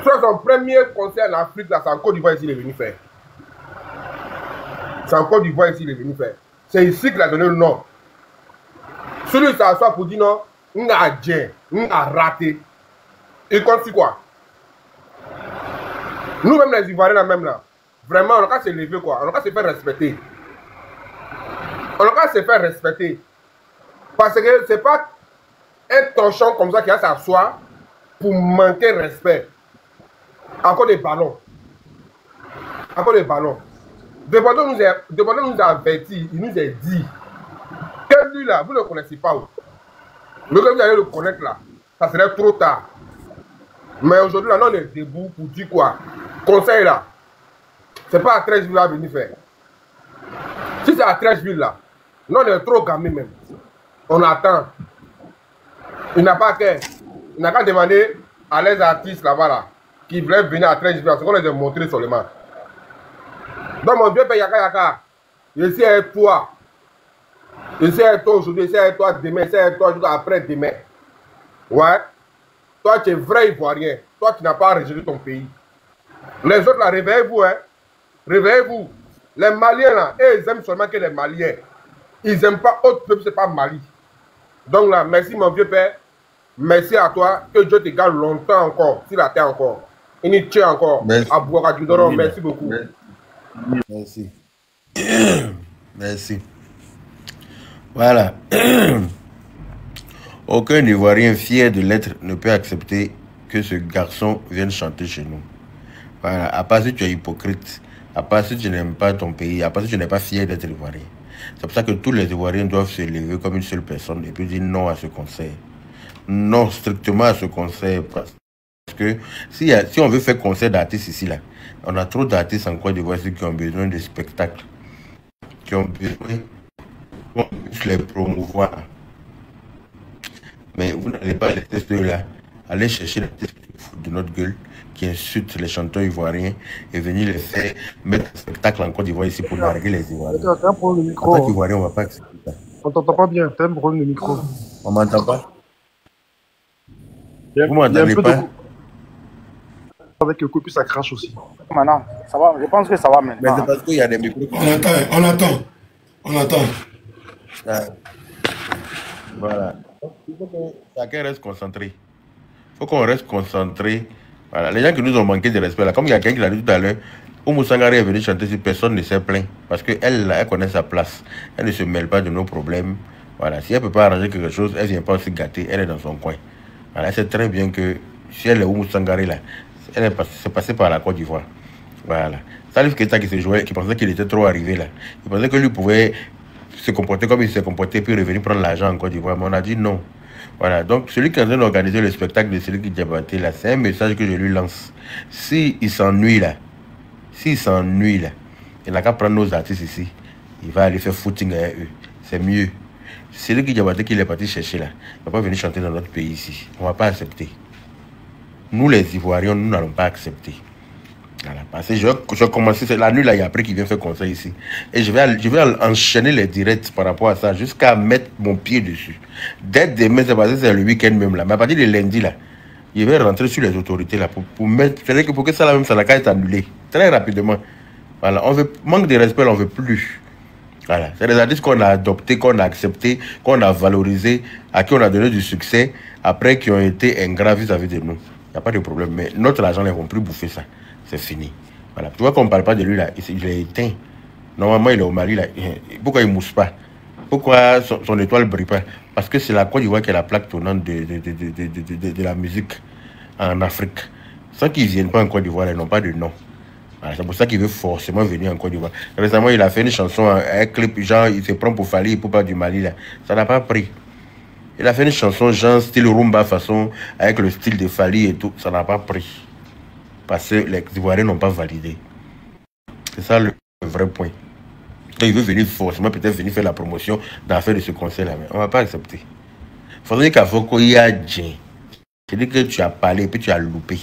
Sur son premier concert en Afrique là, c'est en Côte d'Ivoire ici, il est venu faire. C'est en Côte d'Ivoire ici, il est venu faire. C'est ici qu'il a donné le nom. Celui qui s'assoit pour dire non, on a bien, on a raté. Il compte sur quoi? Nous-mêmes les Ivoiriens là même là, vraiment on a qu'à se lever quoi, on a qu'à se faire respecter. On a qu'à se faire respecter. Parce que c'est pas un torchon comme ça qui va s'asseoir pour manquer respect. Encore des ballons. Encore des ballons. Dépendant nous a averti, il nous a dit que lui là, vous ne le connaissez pas. Mais quand vous allez le connaître là, ça serait trop tard. Mais aujourd'hui là, on est debout pour dire quoi? Conseil là, c'est pas à 13 villes à venir faire. Si c'est à 13 villes là, nous on est trop gamés même. On attend. Il n'a pas qu'à demander à les artistes là-bas là, qui voulaient venir à 13 villes, c'est qu'on les a montré seulement. Donc mon Dieu, Yaka, ici est toi. Ici est toi aujourd'hui, ici est toi demain, ici est toi après-demain. Ouais. Toi, tu es vrai Ivoirien. Toi, tu n'as pas rejeté ton pays. Les autres, là, réveillez-vous, hein. Réveillez-vous. Les Maliens, là, ils aiment seulement que les Maliens. Ils n'aiment pas autre peuple, c'est pas Mali. Donc là, merci mon vieux père. Merci à toi. Que Dieu te garde longtemps encore, s'il a terre encore. Il y tient encore. Merci. À Bouakadjoudoro, merci beaucoup. Merci. Merci. Voilà. Aucun Ivoirien fier de l'être ne peut accepter que ce garçon vienne chanter chez nous. Voilà. À part si tu es hypocrite, à part si tu n'aimes pas ton pays, à part si tu n'es pas fier d'être Ivoirien. C'est pour ça que tous les Ivoiriens doivent se lever comme une seule personne et puis dire non à ce concert. Non strictement à ce concert. Parce que si on veut faire concert d'artistes ici, là, on a trop d'artistes en Côte d'Ivoire qui ont besoin de spectacles, qui ont besoin de les promouvoir. Mais vous n'allez pas laisser ceux-là aller chercher l'artiste qui fout de notre gueule, qui insulte les chanteurs ivoiriens et venir les faire mettre un spectacle en Côte d'Ivoire ici pour narguer les Ivoiriens. T'as un problème de micro. En tant qu'Ivoirien, on ne va pas accepter ça. On t'entend pas bien, t'as un problème de micro. On m'entend pas? Vous m'entendez pas? avec le coup, puis ça crache aussi. Maintenant, ça va, je pense que ça va maintenant. Mais c'est parce qu'il y a des micros. On attend. Voilà. Il faut que chacun reste concentré. Il faut qu'on reste concentré. Voilà. Les gens qui nous ont manqué de respect, là, comme il y a quelqu'un qui l'a dit tout à l'heure, Oumou Sangaré est venu chanter si personne ne s'est plaint. Parce qu'elle, elle connaît sa place. Elle ne se mêle pas de nos problèmes. Voilà. Si elle ne peut pas arranger quelque chose, elle ne vient pas aussi gâter. Elle est dans son coin. Voilà. Elle sait très bien que si elle est Oumou Sangaré, là, elle est passée par la Côte d'Ivoire. Voilà. Salif Keita qui se jouait, qui pensait qu'il était trop arrivé là. Il pensait que lui pouvait se comporter comme il s'est comporté puis revenir prendre l'argent en Côte d'Ivoire. Mais on a dit non. Voilà. Donc celui qui est en train d'organiser le spectacle de celui qui Diabaté là, c'est un message que je lui lance. S'il s'ennuie là, il n'a qu'à prendre nos artistes ici. Il va aller faire footing avec eux. C'est mieux. Celui qui Diabaté qu'il est parti chercher là, il ne va pas venir chanter dans notre pays ici. On ne va pas accepter. Nous les Ivoiriens, nous n'allons pas accepter. Voilà, parce que je vais commencer, c'est la nuit là, il y a après qui vient faire conseil ici. Et je vais enchaîner les directs par rapport à ça, jusqu'à mettre mon pied dessus. Dès demain, c'est parce que c'est le week-end même là. Mais à partir de lundi là, je vais rentrer sur les autorités là pour mettre. C'est-à-dire que pour que ça là même, ça n'a qu'à être annulé. Très rapidement. Voilà, manque de respect, on ne veut plus. Voilà, c'est des artistes qu'on a adoptés, qu'on a acceptés, qu'on a valorisés, à qui on a donné du succès, après qui ont été ingrats vis-à-vis de nous. Il n'y a pas de problème. Mais notre argent, ils ne vont plus bouffer ça. C'est fini. Voilà. Tu vois qu'on ne parle pas de lui là, il est éteint. Normalement, il est au Mali là. Pourquoi il ne mousse pas? Pourquoi son étoile ne brille pas? Parce que c'est la Côte d'Ivoire qui est la plaque tournante de la musique en Afrique. Sans qu'ils ne viennent pas en Côte d'Ivoire, ils n'ont pas de nom. Voilà, c'est pour ça qu'il veut forcément venir en Côte d'Ivoire. Récemment, il a fait une chanson, un clip, genre, il se prend pour Fali, pour pas du Mali là. Ça n'a pas pris. Il a fait une chanson, genre, style rumba façon, avec le style de Fali et tout. Ça n'a pas pris. Parce que les Ivoiriens n'ont pas validé. C'est ça le vrai point. Donc il veut venir forcément, peut-être venir faire la promotion dans l'affaire de ce conseil-là. Mais on ne va pas accepter. Il faudrait qu'à Foko, il y a Djin. C'est-à-dire que tu as parlé et puis tu as loupé.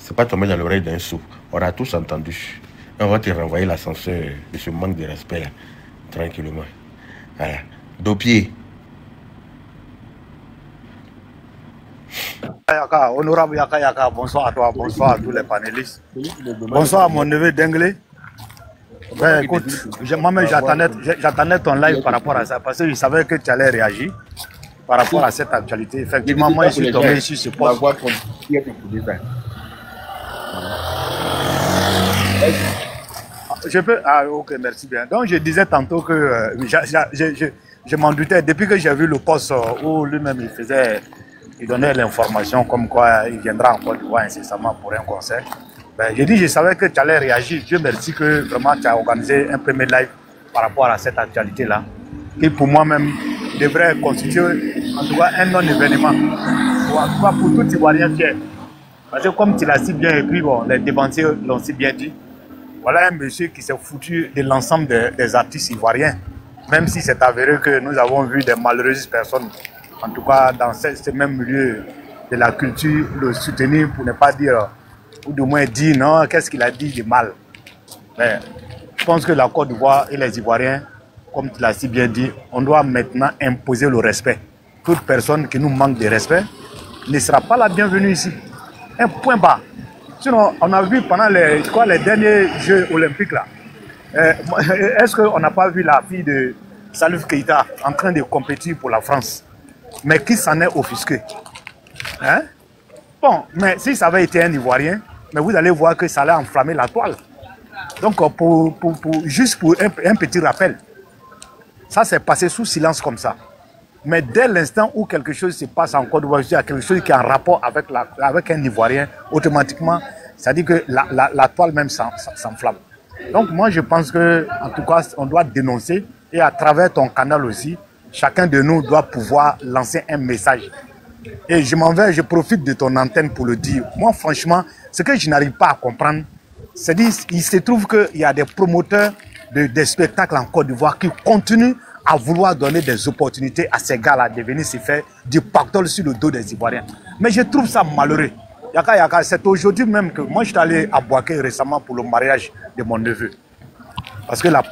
C'est pas tombé dans l'oreille d'un sourd. On a tous entendu. On va te renvoyer l'ascenseur de ce manque de respect-là. Tranquillement. Voilà. Dopier. Honorable Yaka Yaka, bonsoir à toi, bonsoir à tous les panélistes. Bonsoir à mon neveu d'Anglais. Ben, écoute, moi-même j'attendais ton live par rapport à ça parce que je savais que tu allais réagir par rapport à cette actualité. Effectivement, moi je suis tombé sur ce poste. Je peux. Ah, ok, merci bien. Donc je disais tantôt que je m'en doutais depuis que j'ai vu le poste où lui-même il donnait l'information comme quoi il viendra en Côte d'Ivoire incessamment pour un concert. Ben, j'ai dit, je savais que tu allais réagir. Dieu merci que vraiment tu as organisé un premier live par rapport à cette actualité-là, qui pour moi-même devrait constituer en tout cas un non-événement. Ou en tout cas pour tout Ivoirien fier. Parce que comme tu l'as si bien écrit, bon, les dévanciers l'ont si bien dit, voilà un monsieur qui s'est foutu de l'ensemble des artistes ivoiriens. Même si c'est avéré que nous avons vu des malheureuses personnes, en tout cas dans ce même milieu de la culture, le soutenir pour ne pas dire, ou du moins dire non, qu'est-ce qu'il a dit de mal. Mais je pense que la Côte d'Ivoire et les Ivoiriens, comme tu l'as si bien dit, on doit maintenant imposer le respect. Toute personne qui nous manque de respect ne sera pas la bienvenue ici. Un point bas. Sinon, on a vu pendant les derniers Jeux olympiques là, est-ce qu'on n'a pas vu la fille de Salif Keita en train de compétir pour la France, mais qui s'en est offusqué? Hein? Bon, mais si ça avait été un Ivoirien, mais vous allez voir que ça allait enflammer la toile. Donc, juste pour un petit rappel, ça s'est passé sous silence comme ça. Mais dès l'instant où quelque chose se passe en Côte d'Ivoire, il y a quelque chose qui est en rapport avec un Ivoirien, automatiquement, ça dit que la toile même s'enflamme. Donc moi je pense que, en tout cas, on doit dénoncer, et à travers ton canal aussi, chacun de nous doit pouvoir lancer un message. Et je profite de ton antenne pour le dire. Moi franchement, ce que je n'arrive pas à comprendre, c'est qu'il se trouve qu'il y a des promoteurs des spectacles en Côte d'Ivoire qui continuent à vouloir donner des opportunités à ces gars-là de venir se faire du pactole sur le dos des Ivoiriens. Mais je trouve ça malheureux. Yaka, c'est aujourd'hui même que moi je suis allé à Boaké récemment pour le mariage de mon neveu. Parce que la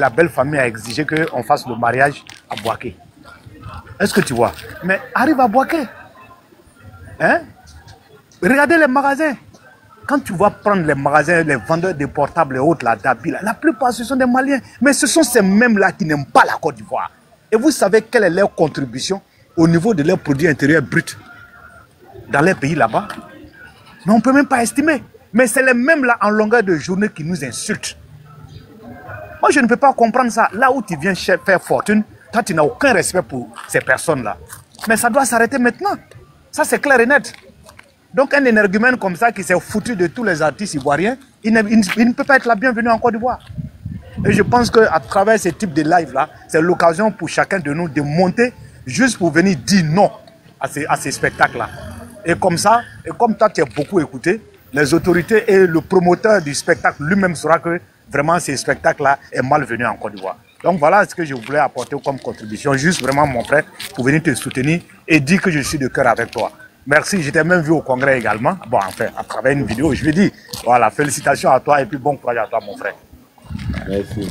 belle famille a exigé qu'on fasse le mariage à Boaké. Est-ce que tu vois? Mais arrive à Boaké. Hein? Regardez les magasins. Quand tu vas prendre les magasins, les vendeurs de portables et autres, la Dabi, la plupart ce sont des Maliens. Mais ce sont ces mêmes-là qui n'aiment pas la Côte d'Ivoire. Et vous savez quelle est leur contribution au niveau de leur produit intérieur brut dans les pays là-bas? Mais on ne peut même pas estimer. Mais c'est les mêmes-là en longueur de journée qui nous insultent. Moi, je ne peux pas comprendre ça. Là où tu viens faire fortune, toi, tu n'as aucun respect pour ces personnes-là. Mais ça doit s'arrêter maintenant. Ça, c'est clair et net. Donc, un énergumène comme ça qui s'est foutu de tous les artistes ivoiriens, il ne peut pas être la bienvenue en Côte d'Ivoire. Et je pense qu'à travers ce type de live-là, c'est l'occasion pour chacun de nous de monter juste pour venir dire non à ces spectacles-là. Et comme ça, et comme toi, tu as beaucoup écouté, les autorités et le promoteur du spectacle lui-même saura que vraiment ce spectacle-là est malvenu en Côte d'Ivoire. Donc voilà ce que je voulais apporter comme contribution, juste vraiment mon frère, pour venir te soutenir et dire que je suis de cœur avec toi. Merci, j'étais même vu au congrès également. Bon, enfin, à travers une vidéo, je lui dis, voilà, félicitations à toi et puis bon courage à toi, mon frère. Merci.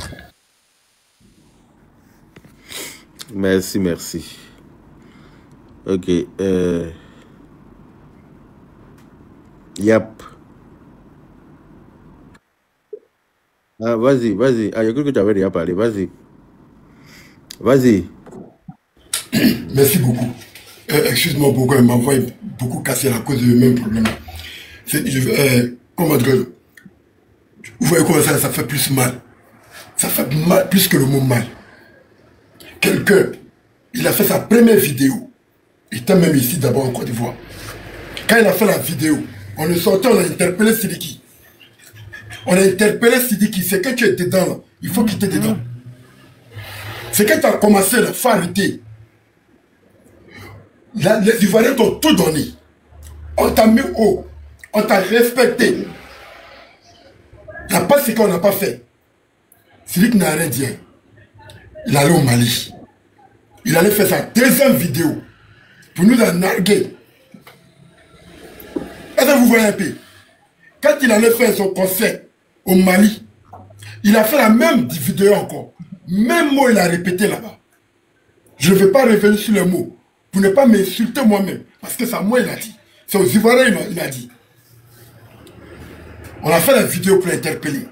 Merci, merci. Ok. Yep. Ah, vas-y, vas-y. Ah, j'ai cru que tu avais déjà parlé. Vas-y. Vas-y. Merci beaucoup. Excuse-moi beaucoup, elle m'a beaucoup cassé à cause du même problème. Comment dire, vous voyez comment ça fait plus mal. Ça fait mal, plus que le mot mal. Quelqu'un, il a fait sa première vidéo. Il était même ici d'abord en Côte d'Ivoire. Quand il a fait la vidéo, on le sortait, on a interpellé Sidiki. On a interpellé Sidiki. C'est que tu es dedans, là. Il faut quitter dedans. C'est que tu as commencé, là, il faut arrêter. Là, les Ivoiriens t'ont tout donné. On t'a mis haut. On t'a respecté. Il n'y a pas ce qu'on n'a pas fait. Sidiki n'a rien dit. Il allait au Mali. Il allait faire sa deuxième vidéo pour nous en narguer. Est-ce que vous voyez un peu? Quand il allait faire son concert au Mali, il a fait la même vidéo encore. Même mot il a répété là-bas. Je ne vais pas revenir sur les mots pour ne pas m'insulter moi-même. Parce que c'est moi il a dit. C'est aux Ivoiriens il a dit. On a fait la vidéo pour l'interpeller.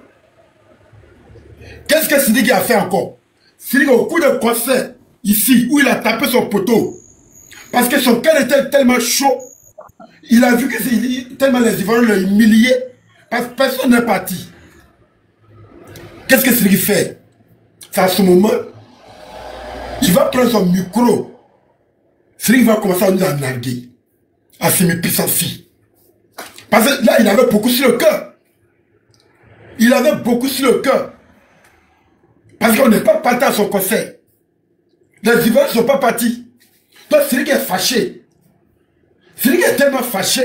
Qu'est-ce que Sidiki a fait encore? Sidiki au coup de concert ici où il a tapé son poteau. Parce que son cœur était tellement chaud. Il a vu que tellement les Ivoiriens l'ont humilié. Parce que personne n'est parti. Qu'est-ce que Sidiki fait? C'est à ce moment, il va prendre son micro. Sidiki va commencer à nous en narguer. À semi-puissance. Parce que là, il avait beaucoup sur le cœur. Il avait beaucoup sur le cœur. Parce qu'on n'est pas parti à son concert. Les Ivoiriens ne sont pas partis. Donc Sidiki est fâché. Sidiki est tellement fâché,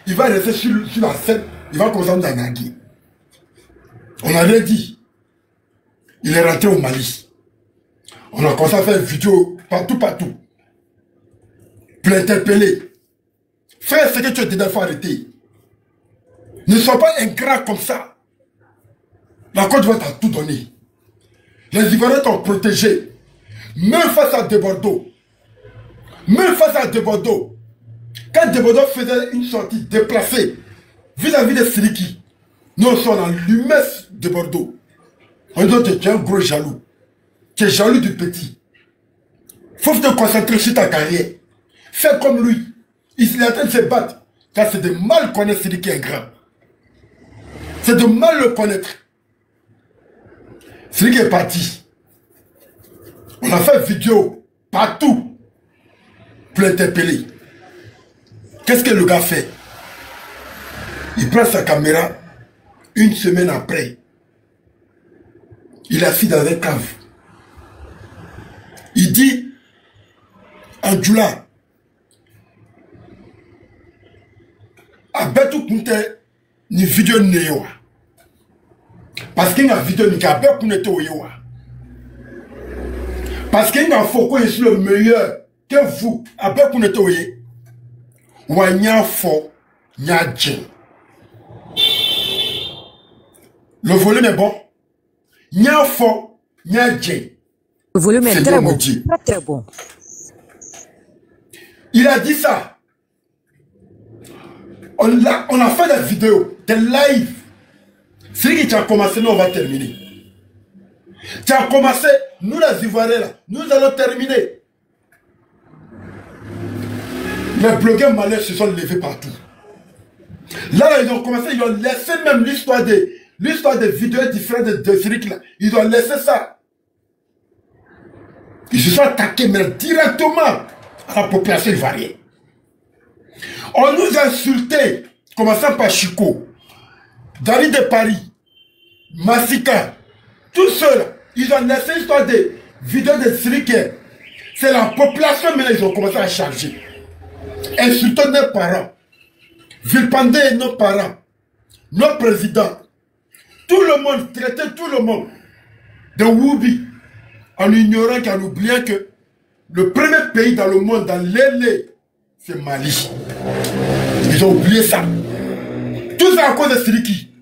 il va rester sur la scène, il va commencer à nous en narguer. On avait dit. Il est rentré au Mali. On a commencé à faire une vidéo partout. Pour l'interpeller. Fais ce que tu as dit, il faut arrêter. Ne sois pas ingrat comme ça. La Côte d'Ivoire t'a tout donné. Les Ivoiriens t'ont protégé. Même face à Debordeaux. Même face à Debordeaux. Quand Debordeaux faisait une sortie déplacée vis-à-vis de Sidiki, nous sommes dans l'humesse de Bordeaux. On dit que tu es un gros jaloux. Tu es jaloux du petit. Faut te concentrer sur ta carrière. Fais comme lui. Il est en train de se battre. Car c'est de mal connaître celui qui est grand. C'est de mal le connaître. Celui qui est parti. On a fait vidéo partout pour l'interpeller. Qu'est-ce que le gars fait? Il prend sa caméra une semaine après. Il est assis dans un cave. Il dit en Djoula, abetu kunte ni vidéo newa. Parce qu'il y a une vidéo ni abetu kunte oyewa. Parce qu'il y a un faux je suis le meilleur que vous. Abetu kunte oye. Wanya fo nyadje. Le volume est bon. Nyafo nyadje. Le volume est très bon. Très bon. Il a dit ça. On a fait des vidéos. T'es live. C'est qui tu as commencé, nous on va terminer. Tu as commencé, nous les Ivoiriens là, nous allons terminer. Les blogueurs malais se sont levés partout. Là, ils ont commencé, ils ont laissé même l'histoire des vidéos différentes de Cédric là. Ils ont laissé ça. Ils se sont attaqués mais directement à la population ivoirienne. On nous a insultés, commençant par Chico, Dari de Paris, Massika, tous ceux-là, ils ont laissé l'histoire des vidéos de Cédric. C'est la population, mais là, ils ont commencé à charger. Insultant nos parents, vilipender nos parents, nos présidents, tout le monde, traiter tout le monde de Woubi, en ignorant qu'en oubliant que le premier pays dans le monde, dans l'élé, c'est Mali. Ils ont oublié ça. Tout ça à cause de Siliki.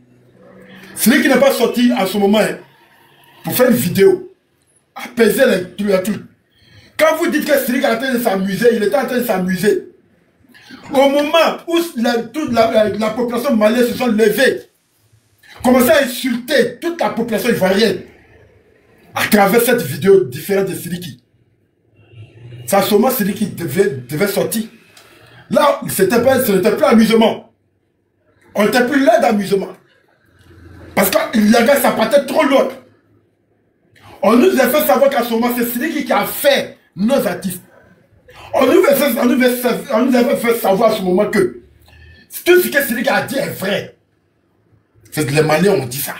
Siliki n'est pas sorti en ce moment hein, pour faire une vidéo, apaiser les trucs. Quand vous dites que Siliki est en train de s'amuser, il était en train de s'amuser. Au moment où toute la population malienne se sont levées, commençait à insulter toute la population ivoirienne à travers cette vidéo différente de Siliki. C'est à ce moment Siliki devait sortir. Là, ce n'était plus amusement. On n'était plus là d'amusement. Parce qu'il y avait sa patate trop lourde. On nous a fait savoir qu'à ce moment, c'est Siliki qui a fait nos artistes. On nous avait fait savoir à ce moment que tout ce que Siliki a dit est vrai. C'est que les Maliens ont dit ça.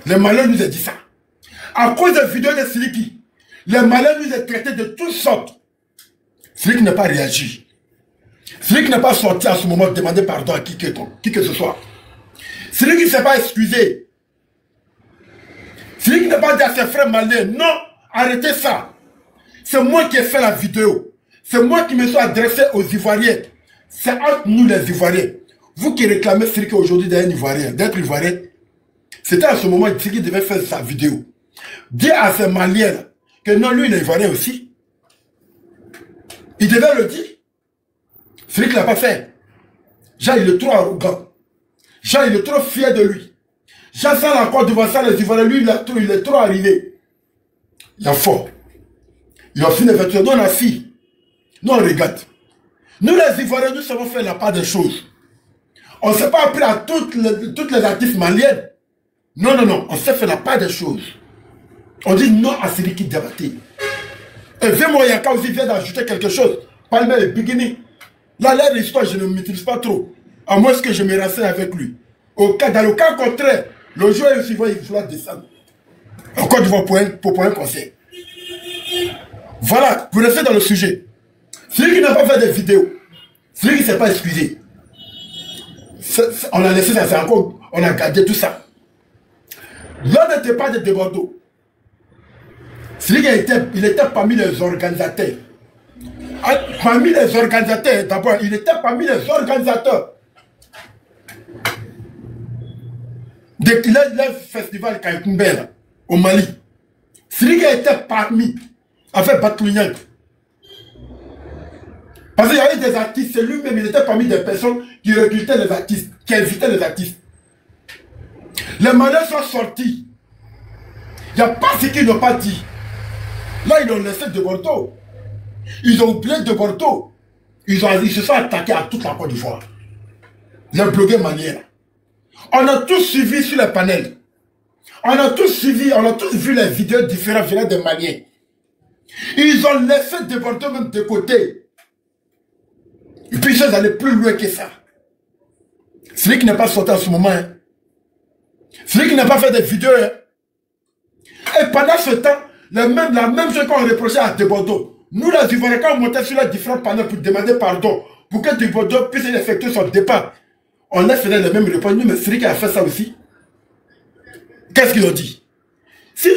Les Maliens nous ont dit ça. À cause des vidéos de Siliki, les Maliens nous ont traités de toutes sortes. Siliki n'a pas réagi. Siliki n'a pas sorti à ce moment demander pardon à qui que ce soit. Siliki ne s'est pas excusé. Siliki n'a pas dit à ses frères maliens, non, arrêtez ça. C'est moi qui ai fait la vidéo. C'est moi qui me suis adressé aux Ivoiriens. C'est entre nous les Ivoiriens. Vous qui réclamez Siliki aujourd'hui d'être Ivoirien, c'était à ce moment que Siliki devait faire sa vidéo. Dire à ces Maliens que non, lui il est Ivoirien aussi. Il devait le dire. Siliki ne l'a pas fait. Jean il est trop arrogant. Jean il est trop fier de lui. Jean sans l'accord devant ça les Ivoiriens, lui il est trop arrivé. Il a fort. Il a fini avec nous, on a fini. Nous on regarde. Nous les Ivoiriens, nous savons faire la part des choses. On ne s'est pas appris à toutes les artistes maliennes. Non, non, non, on sait faire la part des choses. On dit non à Siliki Diabaté. Et Vemo Yaka aussi vient d'ajouter quelque chose. Parmi les beginning. Là, l'air de l'histoire, je ne maîtrise pas trop. À moins que je me renseigne avec lui. Dans le cas contraire, le joueur aussi va vouloir descendre. Encore du pour un conseil. Voilà, pour rester dans le sujet. Celui qui n'a pas fait de vidéos, celui qui ne s'est pas excusé, on a laissé ça, c'est encore, on a gardé tout ça. L'on n'était pas de Bordeaux. Celui qui il était parmi les organisateurs. Parmi les organisateurs, d'abord, il était parmi les organisateurs. Le festival Kaïkoumbe au Mali. Celui qui était parmi, avec Batouignac. Parce qu'il y avait des artistes, c'est lui-même, il était parmi des personnes qui recrutaient les artistes, qui invitaient les artistes. Les Maliens sont sortis. Il n'y a pas ce qu'ils n'ont pas dit. Là, ils ont laissé de Bordeaux. Ils ont oublié de Bordeaux. Ils se sont attaqués à toute la Côte d'Ivoire. Les blogueurs maliens. On a tous suivi sur les panels. On a tous suivi, on a tous vu les vidéos différentes venant des Maliens. Ils ont laissé de Bordeaux même de côté. Et puis ils sont allés plus loin que ça. Celui qui n'a pas sorti à ce moment. Hein. Celui qui n'a pas fait de vidéos. Hein. Et pendant ce temps, la même chose qu'on reprochait à De Bordeaux. Nous, les Ivoiriens, quand on montait sur les différents panels pour demander pardon, pour que De Bordeaux puisse effectuer son départ, on a fait les mêmes réponses. Mais celui qui a fait ça aussi, qu'est-ce qu'ils ont dit? Si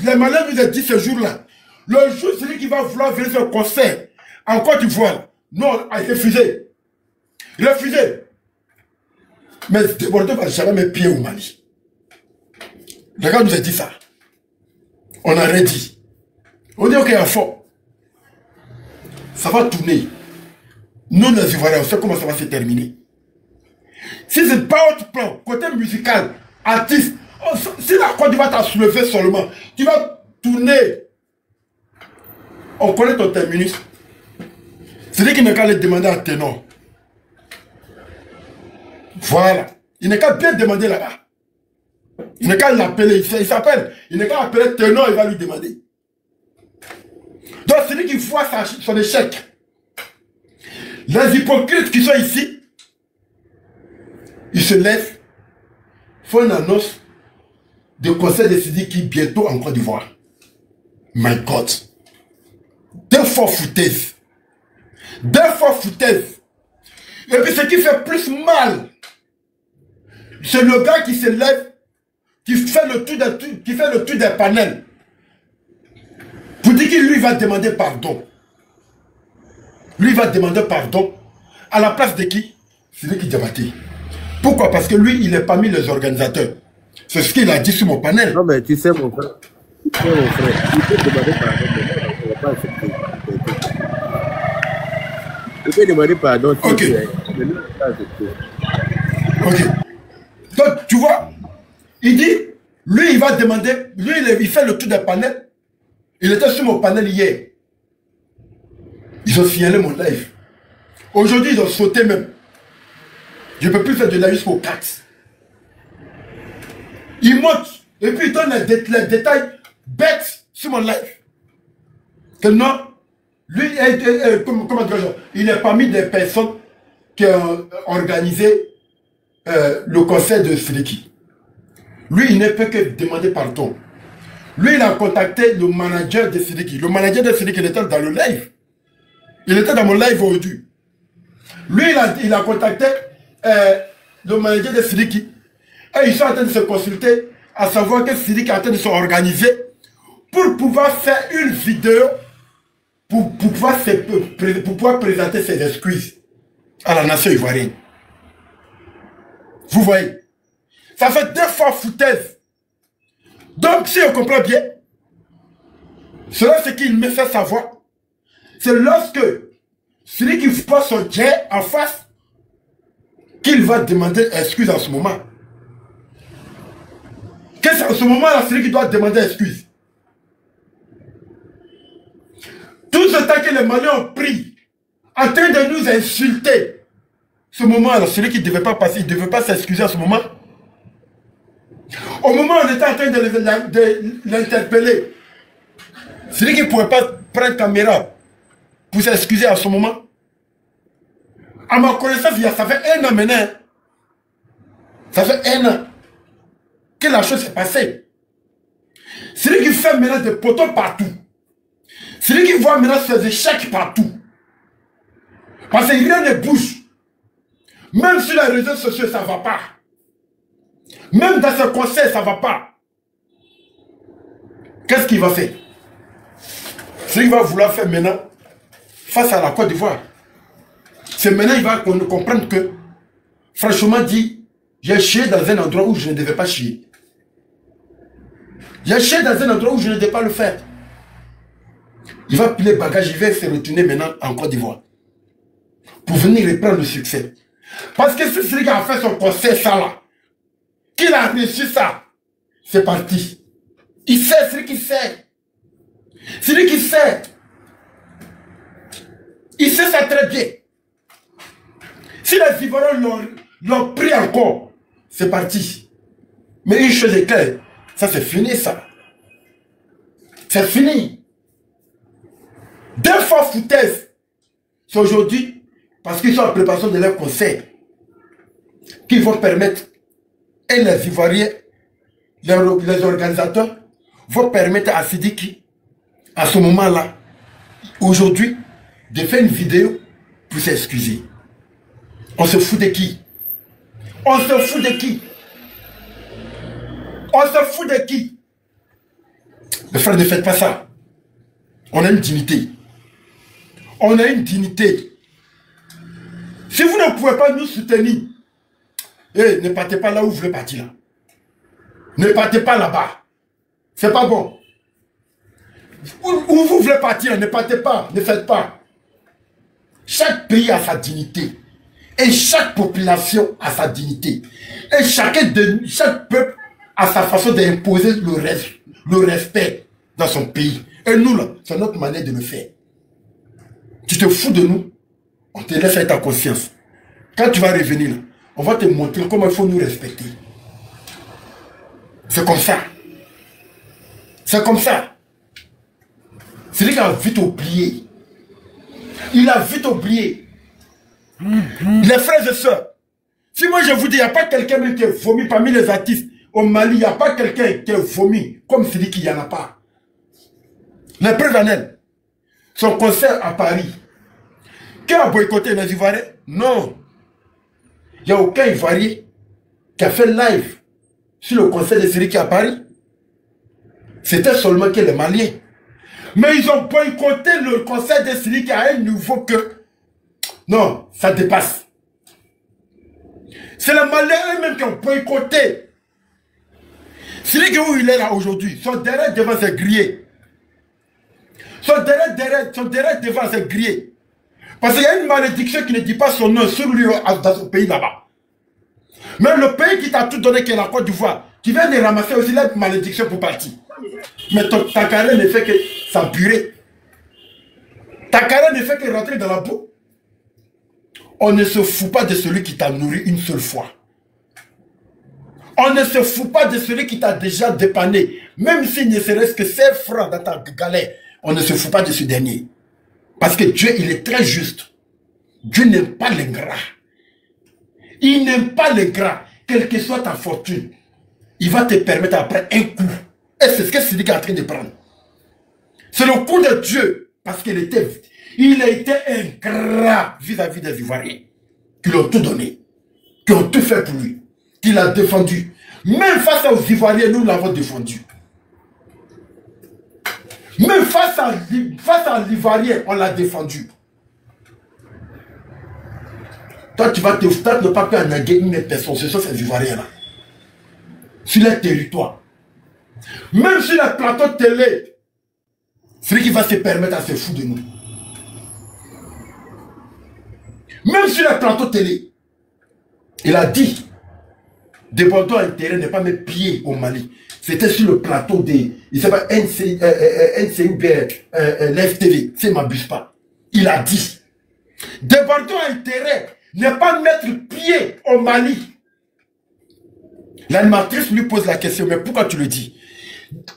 les Maliens nous ont dit ce jour-là, le jour celui qui va vouloir venir faire un concert en Côte d'Ivoire, non, il a refusé. Il a refusé. Mais De Bordeaux ne va jamais mettre pied au Mali. Le gars nous a dit ça. On a rien dit. On dit ok, à fond. Ça va tourner. Nous, les Ivoiriens, on sait comment ça va se terminer. Si c'est pas autre plan, côté musical, artiste, si la Côte d'Ivoire t'a soulevé seulement, tu vas tourner. On connaît ton terminus. C'est lui qui n'a qu'à le demander à Ténor. Voilà. Il n'est qu'à bien demander là-bas. Il n'est qu'à l'appeler. Il s'appelle. Il n'est qu'à appeler Ténor, il va lui demander. Donc c'est lui qui voit son échec. Les hypocrites qui sont ici, ils se lèvent, font une annonce de conseil de Sidiki bientôt en Côte d'Ivoire. My God. Deux fois foutaises. Deux fois foutaises. Et puis ce qui fait plus mal, c'est le gars qui se lève, qui fait le tour des panels. Pour dire qu'il lui va demander pardon. Lui va demander pardon à la place de qui? C'est lui qui Diabaté. Pourquoi? Parce que lui, il est parmi les organisateurs. C'est ce qu'il a dit sur mon panel. Non, mais tu sais, mon frère. Tu sais, mon frère. Il peut demander pardon, mais moi, je ne vais pas accepter. Il peut demander pardon. Ok. Mais lui, je ne vais pas accepter. Ok. Donc, tu vois, il dit, lui, il va demander, lui, il fait le tour des panels. Il était sur mon panel hier. Ils ont signalé mon live. Aujourd'hui, ils ont sauté même. Je ne peux plus faire de live jusqu'au 4. Ils montent et puis ils donnent les détails bêtes sur mon live. Que non, lui, comment dire, il est parmi des personnes qui ont organisé le conseil de Sidiki. Lui, il ne peut que demander pardon. Lui, il a contacté le manager de Sidiki. Le manager de Sidiki, il était dans le live. Il était dans mon live aujourd'hui. Lui, il a contacté le manager de Sidiki. Et ils sont en train de se consulter, à savoir que Sidiki est en train de s'organiser pour pouvoir faire une vidéo pour pouvoir présenter ses excuses à la nation ivoirienne. Vous voyez? Ça fait deux fois foutaise. Donc, si on comprend bien, cela ce qu'il me fait savoir, c'est lorsque celui qui voit son jet en face, qu'il va demander excuse en ce moment. Qu'est-ce qu'en ce moment-là, celui qui doit demander excuse? Tout ce temps que les Maliens ont pris, en train de nous insulter, ce moment-là, celui qui ne devait pas passer, il ne devait pas s'excuser à ce moment. Au moment où on était en train de l'interpeller, celui qui ne pouvait pas prendre caméra pour s'excuser à ce moment, à ma connaissance, ça fait 1 an maintenant. Ça fait 1 an que la chose s'est passée. Celui qui fait maintenant des poteaux partout. Celui qui voit maintenant ses échecs partout. Parce que rien ne bouge. Même sur les réseaux sociaux, ça ne va pas. Même dans ce conseil, ça ne va pas. Qu'est-ce qu'il va faire? Celui qui va vouloir faire maintenant face à la Côte d'Ivoire. C'est maintenant qu'il va comprendre que, franchement dit, j'ai chié dans un endroit où je ne devais pas chier. J'ai chié dans un endroit où je ne devais pas le faire. Il va piler bagage, il va se retourner maintenant en Côte d'Ivoire. Pour venir reprendre le succès. Parce que c'est celui qui a fait son conseil, ça là. Qu'il a reçu ça. C'est parti. Il sait, c'est lui qui sait. C'est lui qui sait. Il sait ça très bien. Si les Ivoiriens l'ont pris encore, c'est parti. Mais une chose est claire, ça c'est fini ça. C'est fini. 2 fois foutaise. C'est aujourd'hui, parce qu'ils sont en préparation de leur conseil, qu'ils vont permettre, et les Ivoiriens, les organisateurs, vont permettre à Sidiki, à ce moment-là, aujourd'hui, de faire une vidéo pour s'excuser. On se fout de qui? On se fout de qui? On se fout de qui? Les frères, ne faites pas ça. On a une dignité. On a une dignité. Si vous ne pouvez pas nous soutenir, ne partez pas là où vous voulez partir. Là. Ne partez pas là-bas. C'est pas bon. Où vous voulez partir, ne partez pas. Ne faites pas. Chaque pays a sa dignité. Et chaque population a sa dignité. Et chaque peuple a sa façon d'imposer le respect dans son pays. Et nous, là, c'est notre manière de le faire. Tu te fous de nous, on te laisse avec ta conscience. Quand tu vas revenir, là, on va te montrer comment il faut nous respecter. C'est comme ça. C'est comme ça. C'est lui qui a vite oublié. Il a vite oublié. Les frères et sœurs, si moi je vous dis, il n'y a pas quelqu'un qui est vomi parmi les artistes au Mali, il n'y a pas quelqu'un qui est vomi comme celui qui n'y en a pas. Les preuves en elle, son concert à Paris, qui a boycotté les Ivoiriens? Non. Il n'y a aucun Ivoirien qui a fait live sur le concert de celui qui est à Paris. C'était seulement que les Maliens. Mais ils ont boycotté le concert de celui qui a un niveau que... Non, ça dépasse. C'est les Maliens eux-mêmes qui ont boycotté. Celui où il est là aujourd'hui, son derrière devant c'est grillé. Son derrière devant c'est grillé. Parce qu'il y a une malédiction qui ne dit pas son nom sur lui dans son pays là-bas. Même le pays qui t'a tout donné, qui est la Côte d'Ivoire, qui vient de ramasser aussi la malédiction pour partir. Mais ta carrière ne fait que s'empurer. Ta carrière ne fait que rentrer dans la boue. On ne se fout pas de celui qui t'a nourri une seule fois. On ne se fout pas de celui qui t'a déjà dépanné. Même s'il ne serait-ce que 5 francs dans ta galère, on ne se fout pas de ce dernier. Parce que Dieu, il est très juste. Dieu n'aime pas l'ingrat. Il n'aime pas l'ingrat. Quelle que soit ta fortune, il va te permettre après un coup. Et c'est ce que celui qui est en train de prendre. C'est le coup de Dieu. Parce qu'il a été ingrat vis-à-vis des Ivoiriens. Qui lui ont tout donné. Qui ont tout fait pour lui. Qui l'a défendu. Même face aux Ivoiriens, nous l'avons défendu. Même face à l'Ivoirien, on l'a défendu. Toi, tu vas ne pas faire naguer une personne. Ce sont ces Ivoiriens-là. Sur les territoires. Même sur les plateaux de télé. Celui qui va se permettre à se foutre de nous. Même sur les plateaux de télé. Il a dit, de Bordeaux à intérêt ne pas mettre pied au Mali. C'était sur le plateau des... Il s'appelle NCUB, l'FTV, si je ne m'abuse pas. Il a dit, de Bordeaux à intérêt ne pas mettre pied au Mali. L'animatrice lui pose la question, mais pourquoi tu le dis?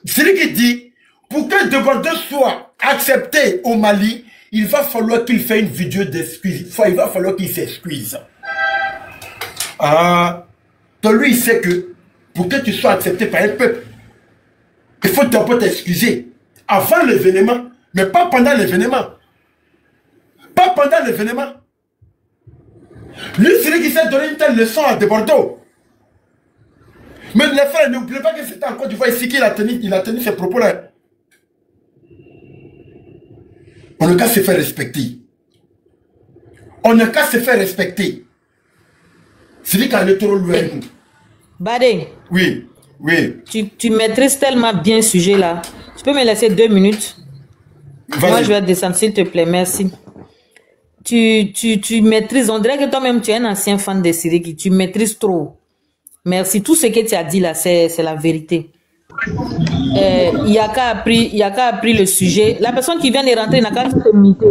C'est lui qui dit, pour que de Bordeaux soit accepté au Mali, il va falloir qu'il fasse une vidéo d'excuse. Il va falloir qu'il s'excuse. Ah, donc lui, il sait que pour que tu sois accepté par un peuple, il faut d'abord t'excuser avant l'événement, mais pas pendant l'événement. Pas pendant l'événement. Lui, c'est lui qui s'est donné une telle leçon à de Bordeaux. Mais les frères, n'oubliez pas que c'était en Côte d'Ivoire ici qu'il a tenu ses propos-là. On n'a qu'à se faire respecter. On n'a qu'à se faire respecter. C'est lui qui a le trop loin. Badé. Oui, oui. Tu maîtrises tellement bien ce sujet-là. Tu peux me laisser 2 minutes? Moi, je vais descendre, s'il te plaît. Merci. Tu maîtrises. On dirait que toi-même, tu es un ancien fan de Siriki. Tu maîtrises trop. Merci. Tout ce que tu as dit là, c'est la vérité. Yaka a pris le sujet. La personne qui vient de rentrer n'a qu'à se miter.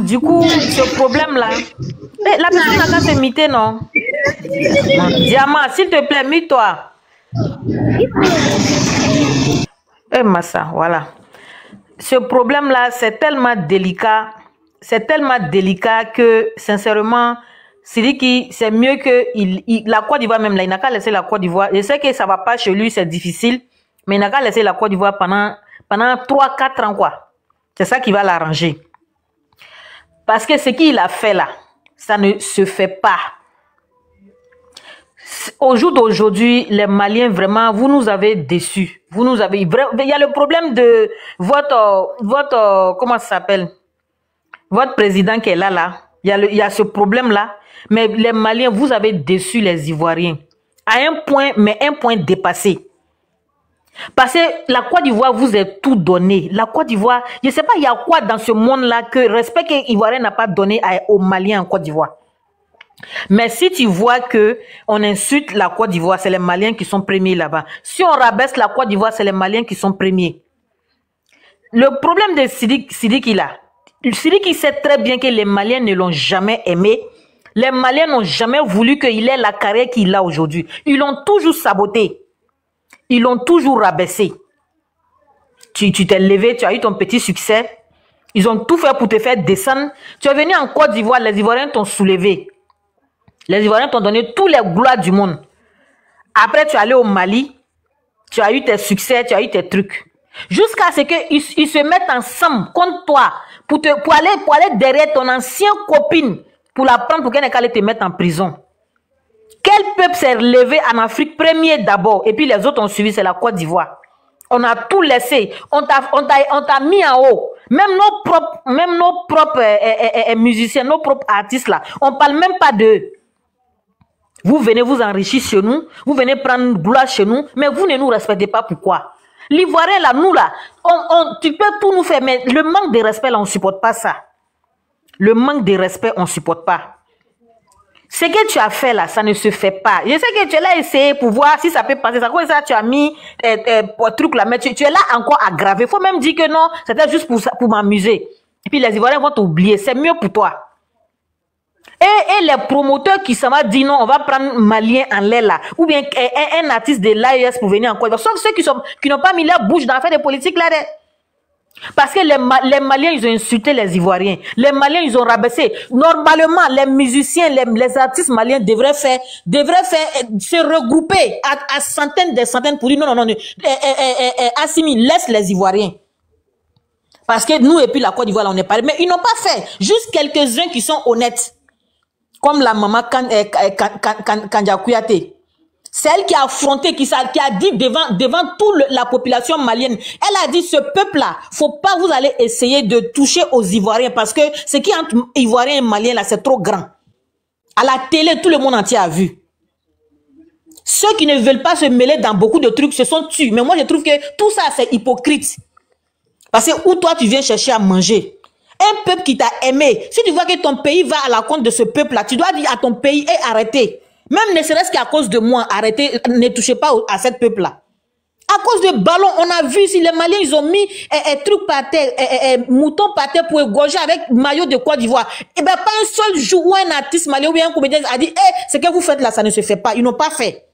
Du coup, ce problème-là, la personne n'a qu'à se miter, non? Diamant, s'il te plaît, mute-toi. Massa, voilà. Ce problème-là, c'est tellement délicat. C'est tellement délicat que, sincèrement, c'est mieux que la Côte d'Ivoire même là, il n'a qu'à laisser la Côte d'Ivoire. Je sais que ça va pas chez lui, c'est difficile, mais il n'a qu'à laisser la Côte d'Ivoire pendant 3-4 ans quoi. C'est ça qui va l'arranger. Parce que ce qu'il a fait là, ça ne se fait pas. Au jour d'aujourd'hui, les Maliens vraiment, vous nous avez déçus. Vous nous avez. Il y a le problème de votre comment ça s'appelle? Votre président qui est là. Il y a ce problème là. Mais les Maliens, vous avez déçu les Ivoiriens. À un point, mais un point dépassé. Parce que la Côte d'Ivoire vous est tout donné. La Côte d'Ivoire, je ne sais pas, il y a quoi dans ce monde-là que respect que l'Ivoirien n'a pas donné aux Maliens en Côte d'Ivoire. Mais si tu vois que on insulte la Côte d'Ivoire, c'est les Maliens qui sont premiers là-bas. Si on rabaisse la Côte d'Ivoire, c'est les Maliens qui sont premiers. Le problème de Sidiki là, Sidiki sait très bien que les Maliens ne l'ont jamais aimé. Les Maliens n'ont jamais voulu qu'il ait la carrière qu'il a aujourd'hui. Ils l'ont toujours saboté. Ils l'ont toujours rabaissé. Tu t'es levé, tu as eu ton petit succès. Ils ont tout fait pour te faire descendre. Tu es venu en Côte d'Ivoire, les Ivoiriens t'ont soulevé. Les Ivoiriens t'ont donné tous les gloires du monde. Après, tu es allé au Mali. Tu as eu tes succès, tu as eu tes trucs. Jusqu'à ce qu'ils se mettent ensemble contre toi pour aller derrière ton ancienne copine pour la prendre pour qu'elle n'ait qu'à te mettre en prison. Quel peuple s'est levé en Afrique premier d'abord et puis les autres ont suivi, c'est la Côte d'Ivoire. On a tout laissé. On t'a mis en haut. Même nos propres musiciens, nos propres artistes là, on parle même pas d'eux. Vous venez vous enrichir chez nous, vous venez prendre gloire chez nous, mais vous ne nous respectez pas. Pourquoi? L'Ivoirien là, nous là, tu peux tout nous faire, mais le manque de respect là, on ne supporte pas ça. Le manque de respect, on ne supporte pas. Ce que tu as fait là, ça ne se fait pas. Je sais que tu es là essayé pour voir si ça peut passer. Ça, comme ça, tu as mis truc là, mais tu es là encore aggravé. Il faut même dire que non, c'était juste pour m'amuser. Et puis les Ivoiriens vont t'oublier. C'est mieux pour toi. Et les promoteurs qui s'en vont dire non, on va prendre Malien en l'air là. Ou bien un artiste de l'AES pour venir en Côte d'Ivoire. Sauf ceux qui n'ont pas mis leur bouche dans l'affaire de politique là. Parce que les Maliens, ils ont insulté les Ivoiriens. Les Maliens, ils ont rabaissé. Normalement, les musiciens, les artistes maliens devraient se regrouper à centaines des centaines pour dire non. Assimi, laisse les Ivoiriens. Parce que nous et puis la Côte d'Ivoire, on est pas. Mais ils n'ont pas fait. Juste quelques-uns qui sont honnêtes. Comme la maman Kandja Kouyaté. C'est elle qui a affronté, qui a dit devant toute la population malienne. Elle a dit, ce peuple-là, faut pas vous aller essayer de toucher aux Ivoiriens parce que ce qui est entre Ivoiriens et Maliens, là, c'est trop grand. À la télé, tout le monde entier a vu. Ceux qui ne veulent pas se mêler dans beaucoup de trucs, se sont tués. Mais moi, je trouve que tout ça, c'est hypocrite. Parce que où toi, tu viens chercher à manger. Un peuple qui t'a aimé. Si tu vois que ton pays va à la compte de ce peuple-là, tu dois dire à ton pays, et arrêtez. Même ne serait-ce qu'à cause de moi, arrêtez, ne touchez pas à cette peuple-là. À cause de ballon, on a vu si les Maliens, ils ont mis trucs par terre, moutons par terre pour égorger avec maillot de Côte d'Ivoire. Et bien, pas un seul jour où un artiste malien ou bien un comédien a dit, ce que vous faites là, ça ne se fait pas. Ils n'ont pas fait.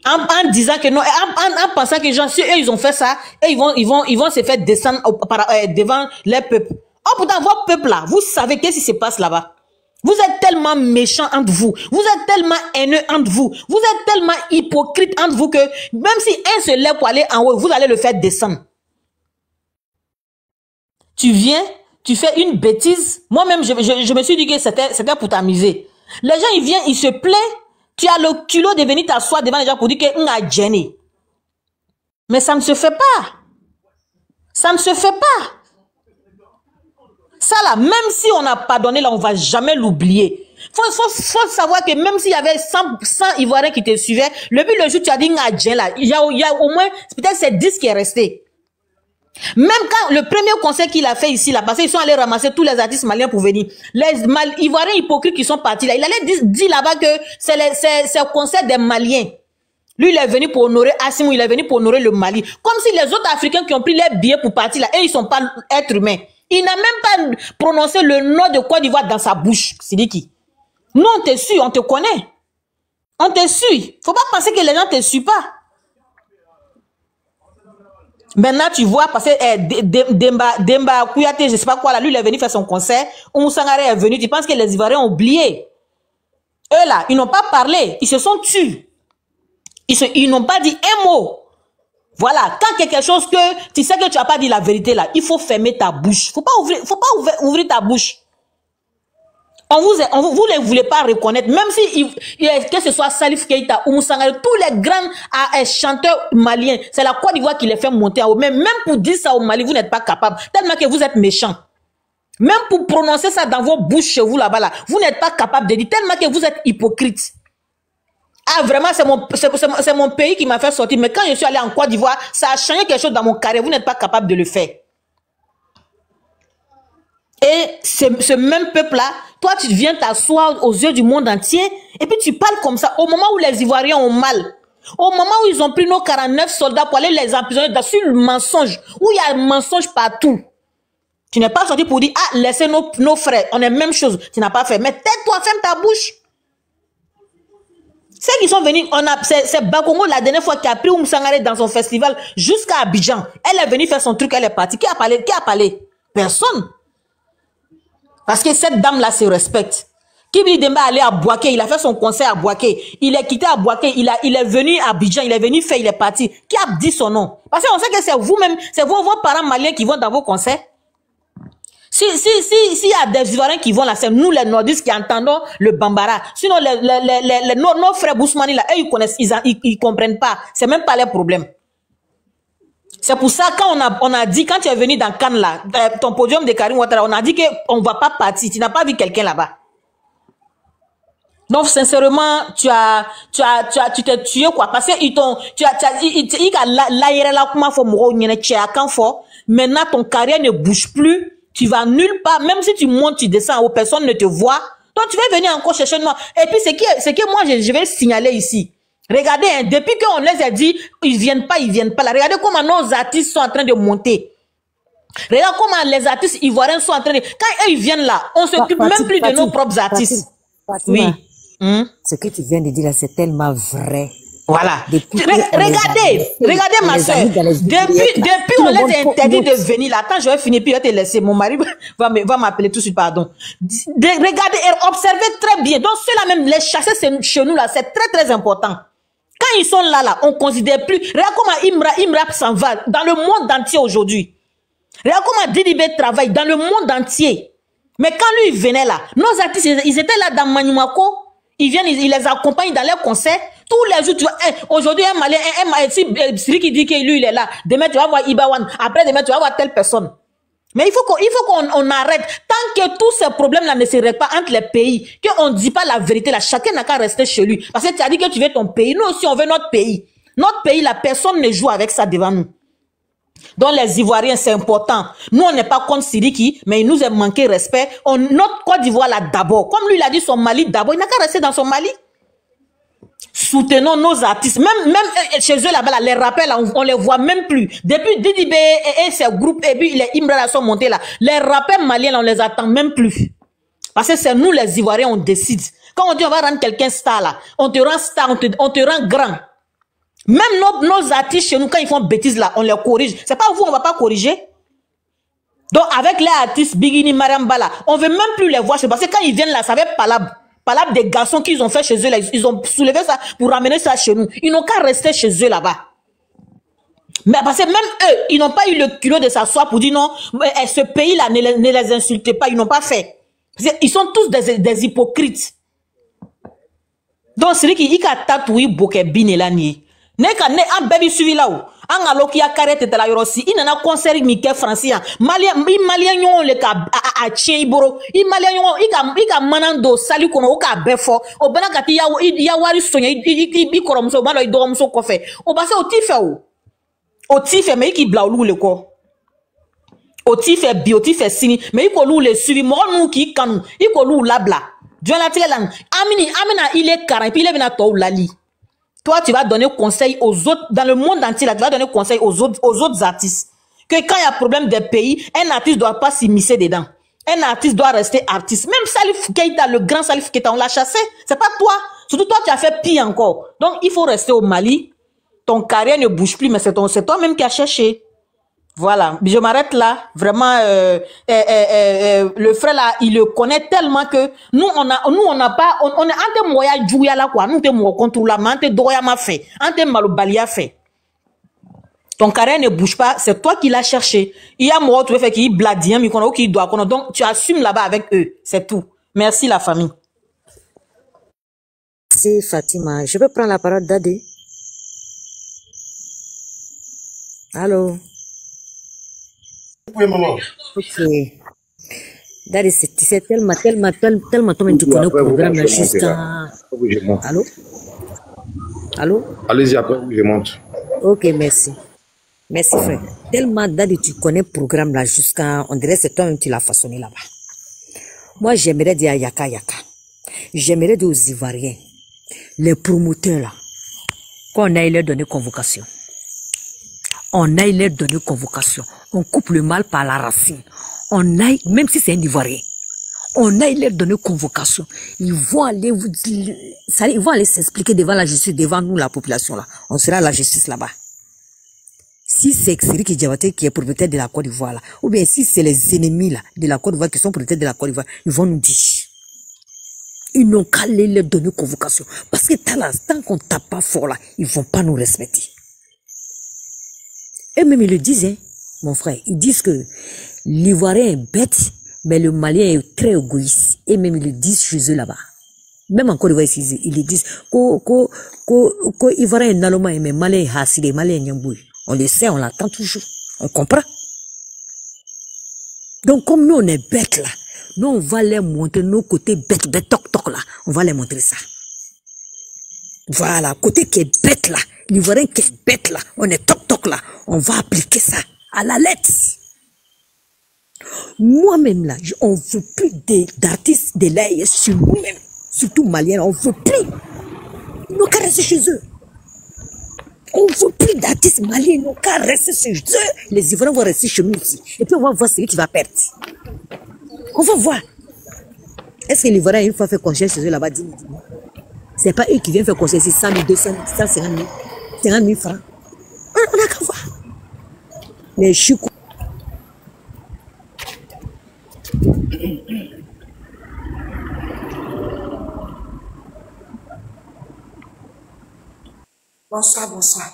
En disant que non, en pensant que les gens, si eux, ils ont fait ça, et ils vont se faire descendre devant les peuples. Oh, pourtant, votre peuple là, vous savez qu'est-ce qui se passe là-bas? Vous êtes tellement méchants entre vous. Vous êtes tellement haineux entre vous. Vous êtes tellement hypocrites entre vous que même si un se lève pour aller en haut, vous allez le faire descendre. Tu viens, tu fais une bêtise. Moi-même, je me suis dit que c'était pour t'amuser. Les gens, ils viennent, ils se plaignent. Tu as le culot de venir t'asseoir devant les gens pour dire que on a gêné. Mais ça ne se fait pas. Ça ne se fait pas. Ça là, même si on n'a pas donné là, on va jamais l'oublier. Faut savoir que même s'il y avait 100 Ivoiriens qui te suivaient, le jour tu as dit ngadjen là, il y a au moins, peut-être c'est 10 qui est resté. Même quand le premier concert qu'il a fait ici là, parce qu'ils sont allés ramasser tous les artistes maliens pour venir. Les Ivoiriens hypocrites qui sont partis là, il allait dire là-bas que c'est le concert des Maliens. Lui, il est venu pour honorer Assimou, il est venu pour honorer le Mali. Comme si les autres Africains qui ont pris les billets pour partir là, et ils sont pas êtres humains. Il n'a même pas prononcé le nom de Côte d'Ivoire dans sa bouche. Sidiki. Nous, on te suit, on te connaît. On te suit. Faut pas penser que les gens te suivent pas. Maintenant, tu vois, parce que Demba Kouyaté, je sais pas quoi, là, lui, il est venu faire son concert. Oumou Sangaré est venu. Tu penses que les Ivoiriens ont oublié? Eux, là, ils n'ont pas parlé. Ils se sont tus. Ils n'ont pas dit un mot. Voilà, quand quelque chose que tu sais que tu n'as pas dit la vérité là, il faut fermer ta bouche. Faut pas ouvrir ta bouche. Vous ne voulez pas reconnaître, même si que ce soit Salif Keïta ou Moussangare, tous les grands chanteurs maliens, c'est la Côte d'Ivoire qui les fait monter en haut. Mais même pour dire ça au Mali, vous n'êtes pas capable, tellement que vous êtes méchants. Même pour prononcer ça dans vos bouches chez vous là-bas, là, vous n'êtes pas capable de dire, tellement que vous êtes hypocrite. Ah, vraiment, c'est mon pays qui m'a fait sortir. Mais quand je suis allé en Côte d'Ivoire, ça a changé quelque chose dans mon carré. Vous n'êtes pas capable de le faire. Et ce même peuple-là, toi, tu viens t'asseoir aux yeux du monde entier et puis tu parles comme ça. Au moment où les Ivoiriens ont mal, au moment où ils ont pris nos 49 soldats pour aller les emprisonner dans le mensonge, où il y a un mensonge partout. Tu n'es pas sorti pour dire, ah, laissez nos frères, on est même chose. Tu n'as pas fait. Mais tais-toi, ferme ta bouche. Ceux qui sont venus, c'est Bakongo la dernière fois qui a pris Oumsangare dans son festival jusqu'à Abidjan. Elle est venue faire son truc, elle est partie. Qui a parlé? Personne. Parce que cette dame-là se respecte. Kibili Demba allait à Bouaké, il a fait son concert à Bouaké. Il est quitté à Bouaké, il est venu à Abidjan, il est venu faire, il est parti. Qui a dit son nom? Parce qu'on sait que c'est vous-même, c'est vos parents maliens qui vont dans vos concerts. S'il y a des Ivoiriens qui vont là, c'est nous les nordistes qui entendons le Bambara. Sinon, nos frères Bousmani là, eux, ils connaissent, ils comprennent pas. C'est même pas leur problème. C'est pour ça, quand on a dit, quand tu es venu dans Cannes là, ton podium de Karim Ouattara, on a dit qu'on va pas partir. Tu n'as pas vu quelqu'un là-bas. Donc, sincèrement, tu t'es tué, quoi. Parce que maintenant, ton carrière ne bouge plus. Tu vas nulle part. Même si tu montes, tu descends haut, personne ne te voit. Donc, tu vas venir encore chercher moi. Et puis, c'est que moi, je vais signaler ici. Regardez, hein, depuis qu'on les a dit, ils viennent pas là. Regardez comment nos artistes sont en train de monter. Regarde comment les artistes ivoiriens sont en train de... Quand eux, ils viennent là, on s'occupe même plus de nos propres artistes. Oui. Ce que tu viens de dire là, c'est tellement vrai. Voilà. Regardez ma soeur. Depuis on les a interdit de venir là. Attends, je vais finir puis je vais te laisser. Mon mari va m'appeler tout de suite, pardon. Regardez et observez très bien. Donc ceux-là même, les chasser chez nous là, c'est très très important. Quand ils sont là, on considère plus. Regarde comment Imra s'en va dans le monde entier aujourd'hui. Regarde comment Didibé travaille dans le monde entier. Mais quand lui il venait là, nos artistes, ils étaient là dans Manumako. Ils viennent, ils les accompagnent dans leurs concerts. Tous les jours, tu vois, aujourd'hui, un Malien, celui qui dit que lui, il est là. Demain, tu vas voir Ibawan. Après, demain, tu vas voir telle personne. Mais il faut qu'on arrête. Tant que tous ces problèmes-là ne se règlent pas entre les pays, qu'on ne dit pas la vérité là, chacun n'a qu'à rester chez lui. Parce que tu as dit que tu veux ton pays. Nous aussi, on veut notre pays. Notre pays, la personne ne joue avec ça devant nous. Donc les Ivoiriens, c'est important. Nous, on n'est pas contre Sidiki, mais il nous a manqué respect. Notre Côte d'Ivoire là d'abord. Comme lui, il a dit son Mali d'abord, il n'a qu'à rester dans son Mali. Soutenons nos artistes. Même chez eux là-bas, là, les rappels, là, on les voit même plus. Depuis Didibé et ses groupes, et puis les Imra là sont montés là. Les rappels maliens, là, on les attend même plus. Parce que c'est nous les Ivoiriens, on décide. Quand on dit on va rendre quelqu'un star là, on te rend star, on te rend grand. Même nos artistes chez nous, quand ils font bêtises là, on les corrige. C'est pas vous, on va pas corriger. Donc avec les artistes Bigini, Maramba là, on veut même plus les voir. C'est parce que quand ils viennent là, ça va être palabre des garçons qu'ils ont fait chez eux là. Ils ont soulevé ça pour ramener ça chez nous. Ils n'ont qu'à rester chez eux là-bas. Mais parce que même eux, ils n'ont pas eu le culot de s'asseoir pour dire non, ce pays-là, ne les insultez pas. Ils n'ont pas fait. Ils sont tous des hypocrites. Donc c'est lui qui a tatoué bouquet binelani. Un baby suivi là où un alo qui a carré tête la yorosi il nana concert Mickey français malien yon le ka a chien iboro i malien yon i ka manando sali kono o ka befo o bana kati ya wari sonya i koromso bana i doromso kofe o base o tife mais qui bla ou le ko o tife bi o tife sini mais i ko lu le suivi mo nou ki kanu i ko lu labla Dieu la télé amina il est 40 puis il est venu to lali. Toi, tu vas donner conseil aux autres, dans le monde entier, là, tu vas donner conseil aux autres artistes. Que quand il y a problème des pays, un artiste ne doit pas s'immiscer dedans. Un artiste doit rester artiste. Même Salif Keita, le grand Salif Keita, on l'a chassé. C'est pas toi. Surtout toi, tu as fait pire encore. Donc, il faut rester au Mali. Ton carrière ne bouge plus, mais c'est toi-même qui as cherché. Voilà. Je m'arrête là. Vraiment, le frère là, il le connaît tellement que nous, on n'a pas, on est ante moya jouya là quoi. Nous te mo contrôle la ante doya ma fait. Ante malubalia fait. Ton carrière ne bouge pas, c'est toi qui l'as cherché. Il y a moi, tu veux faire qu'il bladien, mais qu'on a qui doit qu'on donc tu assumes là-bas avec eux. C'est tout. Merci la famille. Merci Fatima. Je vais prendre la parole d'Adé. Allô. Oui, maman. Ok. Daddy, c'est tellement, toi-même tu connais le programme là, juste. Allô? Allô? Allez-y, après, je monte. Ok, merci. Merci, frère. Tellement d'années tu connais le programme là jusqu'à... On dirait que c'est toi-même qui l'as façonné là-bas. Moi, j'aimerais dire à Yaka Yaka. J'aimerais dire aux Ivoiriens, les promoteurs là, qu'on aille leur donner convocation. On aille leur donner convocation. On coupe le mal par la racine. On aille, même si c'est un Ivoirien, on aille leur donner convocation. Ils vont aller ils vont aller s'expliquer devant la justice, devant nous, la population là. On sera à la justice là-bas. Si c'est Siriki Diabaté qui est propriétaire de la Côte d'Ivoire là, ou bien si c'est les ennemis là de la Côte d'Ivoire qui sont propriétaires de la Côte d'Ivoire, ils vont nous dire. Ils n'ont qu'à aller leur donner convocation. Parce que tant qu'on tape pas fort là, ils vont pas nous respecter. Eux-mêmes ils le disent, hein, mon frère. Ils disent que l'Ivoirien est bête, mais le Malien est très égoïste. Et même ils le disent chez eux là-bas. Même en Côte d'Ivoire, ils le disent que Ivoirien est naloma, mais Malien est hassidé, Malien est nyambouille. On le sait, on l'attend toujours. On comprend. Donc comme nous on est bêtes là, nous on va les montrer nos côtés bêtes, toc toc là. On va les montrer ça. Voilà, côté qui est bête là, l'Ivoirien qui est bête là, on est toc toc là. On va appliquer ça à la lettre. Moi-même là, on ne veut plus d'artistes de l'AIS sur nous-mêmes, surtout maliens, on ne veut plus. Ils n'ont qu'à rester chez eux. On ne veut plus d'artistes maliens, ils n'ont qu'à rester chez eux. Les Ivoiriens vont rester chez nous aussi. Et puis on va voir celui qui va perdre. On va voir. Est-ce que l'Ivoirien, une fois fait concert chez eux là-bas, dit c'est pas eux qui viennent faire concert, c'est 100 000, 200 000, 150 000, 50 000 francs. On n'a qu'à voir. Les chicos. Bonsoir, bonsoir.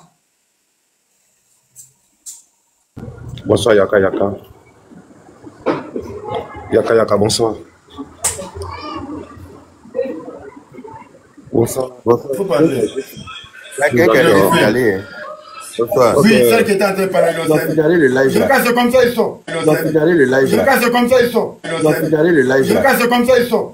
Bonsoir, Yaka Yaka. Yaka Yaka, bonsoir. Bonsoir. Il faut parler. Bonsoir. Oui, celle qui était en train de parler. Le live. Je casse comme ça, ils sont. Le live. Je casse comme ça, ils sont. Le live. Je casse comme ça, ils sont.